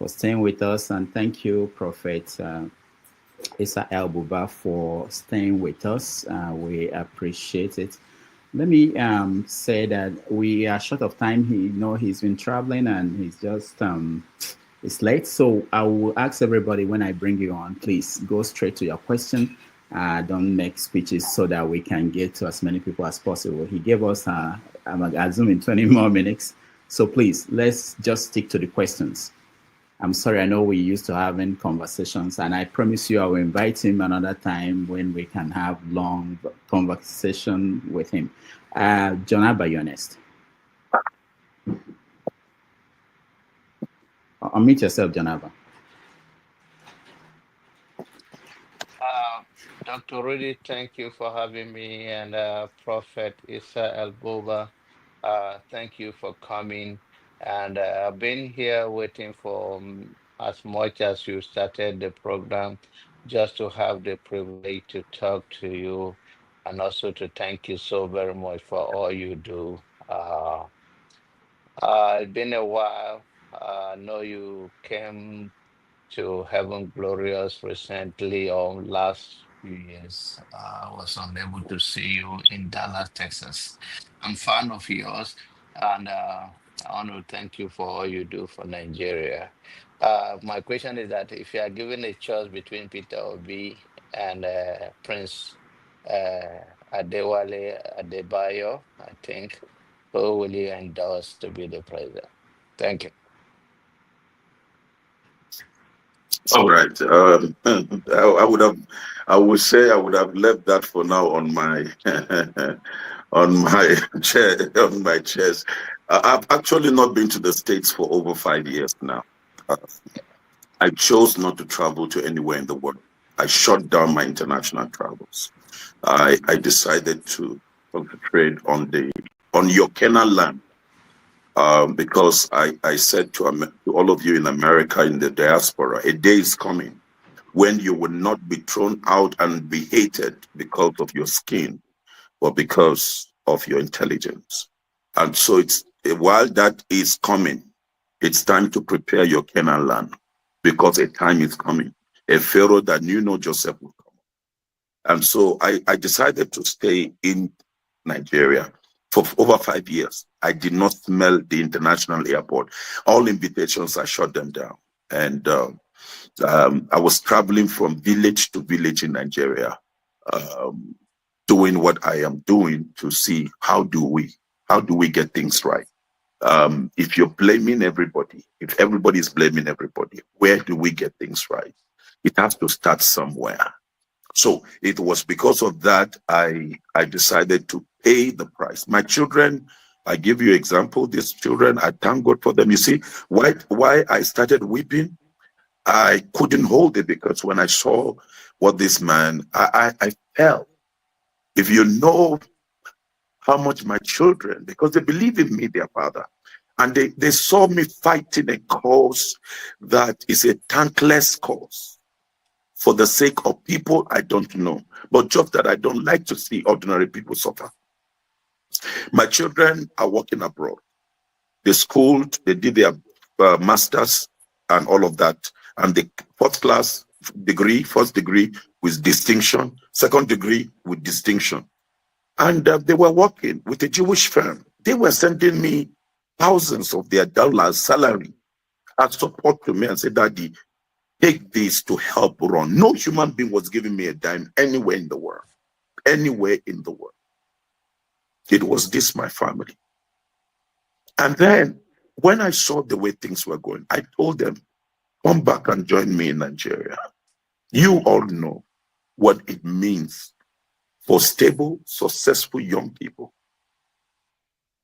staying with us, and thank you, Prophet Isa El-Buba, for staying with us. We appreciate it. Let me say that we are short of time. He's been traveling and he's just it's late. So I will ask everybody, when I bring you on, please go straight to your question. Don't make speeches, so that we can get to as many people as possible. He gave us, I'm assuming, 20 more minutes. So please, let's just stick to the questions. I'm sorry, I know we used to having conversations, and I promise you I will invite him another time when we can have long conversation with him. Jonaba, you're next. Unmute yourself, Jonaba. Dr. Rudy, thank you for having me, and Prophet Isa El-Buba, thank you for coming. And I've been here waiting for as much as you started the program, just to have the privilege to talk to you, and also to thank you so very much for all you do. It's been a while. I know you came to Heaven Glorious recently, or last few years. I was unable to see you in Dallas, Texas. I'm a fan of yours, and I want to thank you for all you do for Nigeria. My question is that if you are given a choice between Peter Obi and Prince Adewale Adebayo, I think, who will you endorse to be the president? Thank you. All right. I would say I would have left that for now on my on my chair, on my chest. I've actually not been to the States for over 5 years now. I chose not to travel to anywhere in the world. I shut down my international travels. I decided to concentrate on your Kenyan land. Because I said to all of you in America, in the diaspora, a day is coming when you will not be thrown out and be hated because of your skin, but because of your intelligence. And so it's while that is coming, it's time to prepare your Canaan land, because a time is coming. A Pharaoh that knew no Joseph will come. And so I decided to stay in Nigeria for over 5 years. I did not smell the international airport. All invitations, I shut them down. And I was traveling from village to village in Nigeria, doing what I am doing to see how do we get things right. If you're blaming everybody, if everybody is blaming everybody, where do we get things right? It has to start somewhere. So it was because of that I decided to pay the price. My children, I give you example, these children, I thank God for them. You see, why I started weeping? I couldn't hold it, because when I saw what this man, I felt, if you know how much my children, because they believe in me, their father, and they saw me fighting a cause that is a thankless cause for the sake of people I don't know, but just that I don't like to see ordinary people suffer. My children are working abroad. They schooled, they did their masters and all of that, and the first degree with distinction, second degree with distinction. And they were working with a Jewish firm. They were sending me thousands of their dollars salary as support to me and said, Daddy, take this to help run. No human being was giving me a dime anywhere in the world. Anywhere in the world. It was this, my family. And then when I saw the way things were going, I told them, come back and join me in Nigeria. You all know what it means for stable, successful young people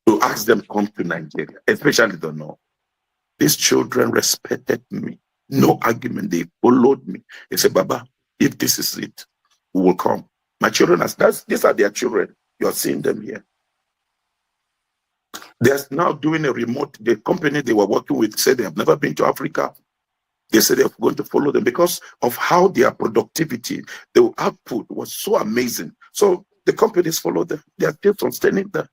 to ask them come to Nigeria, especially the North. These children respected me. No argument. They followed me. They said, Baba, if this is it, we will come. My children, these are their children. You're seeing them here. They're now doing a remote, the company they were working with said they have never been to Africa. They said they're going to follow them because of how their productivity, the output was so amazing. So the companies follow them. They are still sustaining them.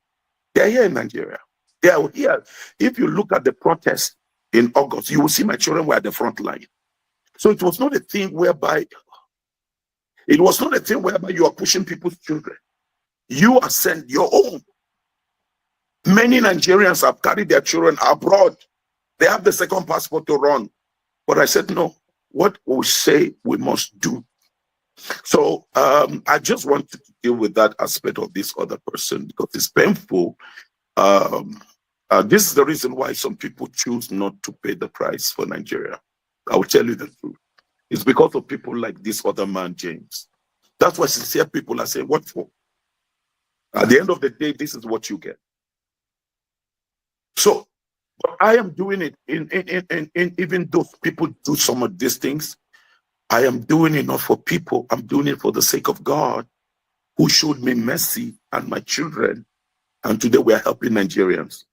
They are here in Nigeria. They are here. If you look at the protest in August, you will see my children were at the front line. So it was not a thing whereby you are pushing people's children. You are sent your own. Many Nigerians have carried their children abroad. They have the second passport to run. But I said, no, what we say we must do. So I just want to deal with that aspect of this other person because it's painful. This is the reason why some people choose not to pay the price for Nigeria. I will tell you the truth. It's because of people like this other man, James. That's why sincere people are saying, what for? At the end of the day, this is what you get. So, but I am doing it in even though people do some of these things, I am doing it not for people. I'm doing it for the sake of God, who showed me mercy and my children. And today we are helping Nigerians.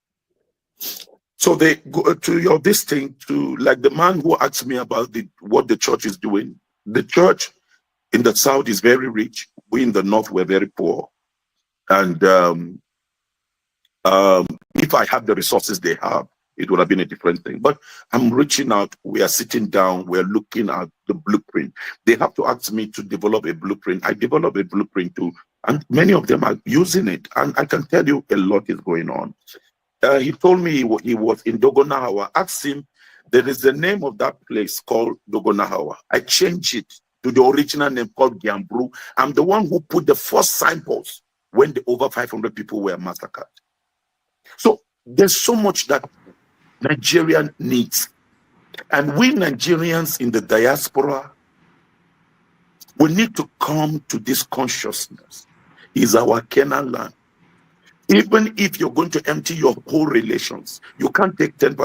So they go to this thing, to like the man who asked me about what the church is doing. The church in the south is very rich. We in the north were very poor. And if I had the resources they have, it would have been a different thing. But I'm reaching out. We are sitting down. We're looking at the blueprint. They have to ask me to develop a blueprint. I develop a blueprint too. And many of them are using it. And I can tell you a lot is going on. He told me he was in Dogonahawa. Asked him, there is the name of that place called Dogonahawa. I changed it to the original name called Giambru. I'm the one who put the first signpost when the over 500 people were massacred. So there's so much that Nigeria needs. And we Nigerians in the diaspora, we need to come to this consciousness. Is our Canaan land. Even if you're going to empty your whole relations, you can't take 10%.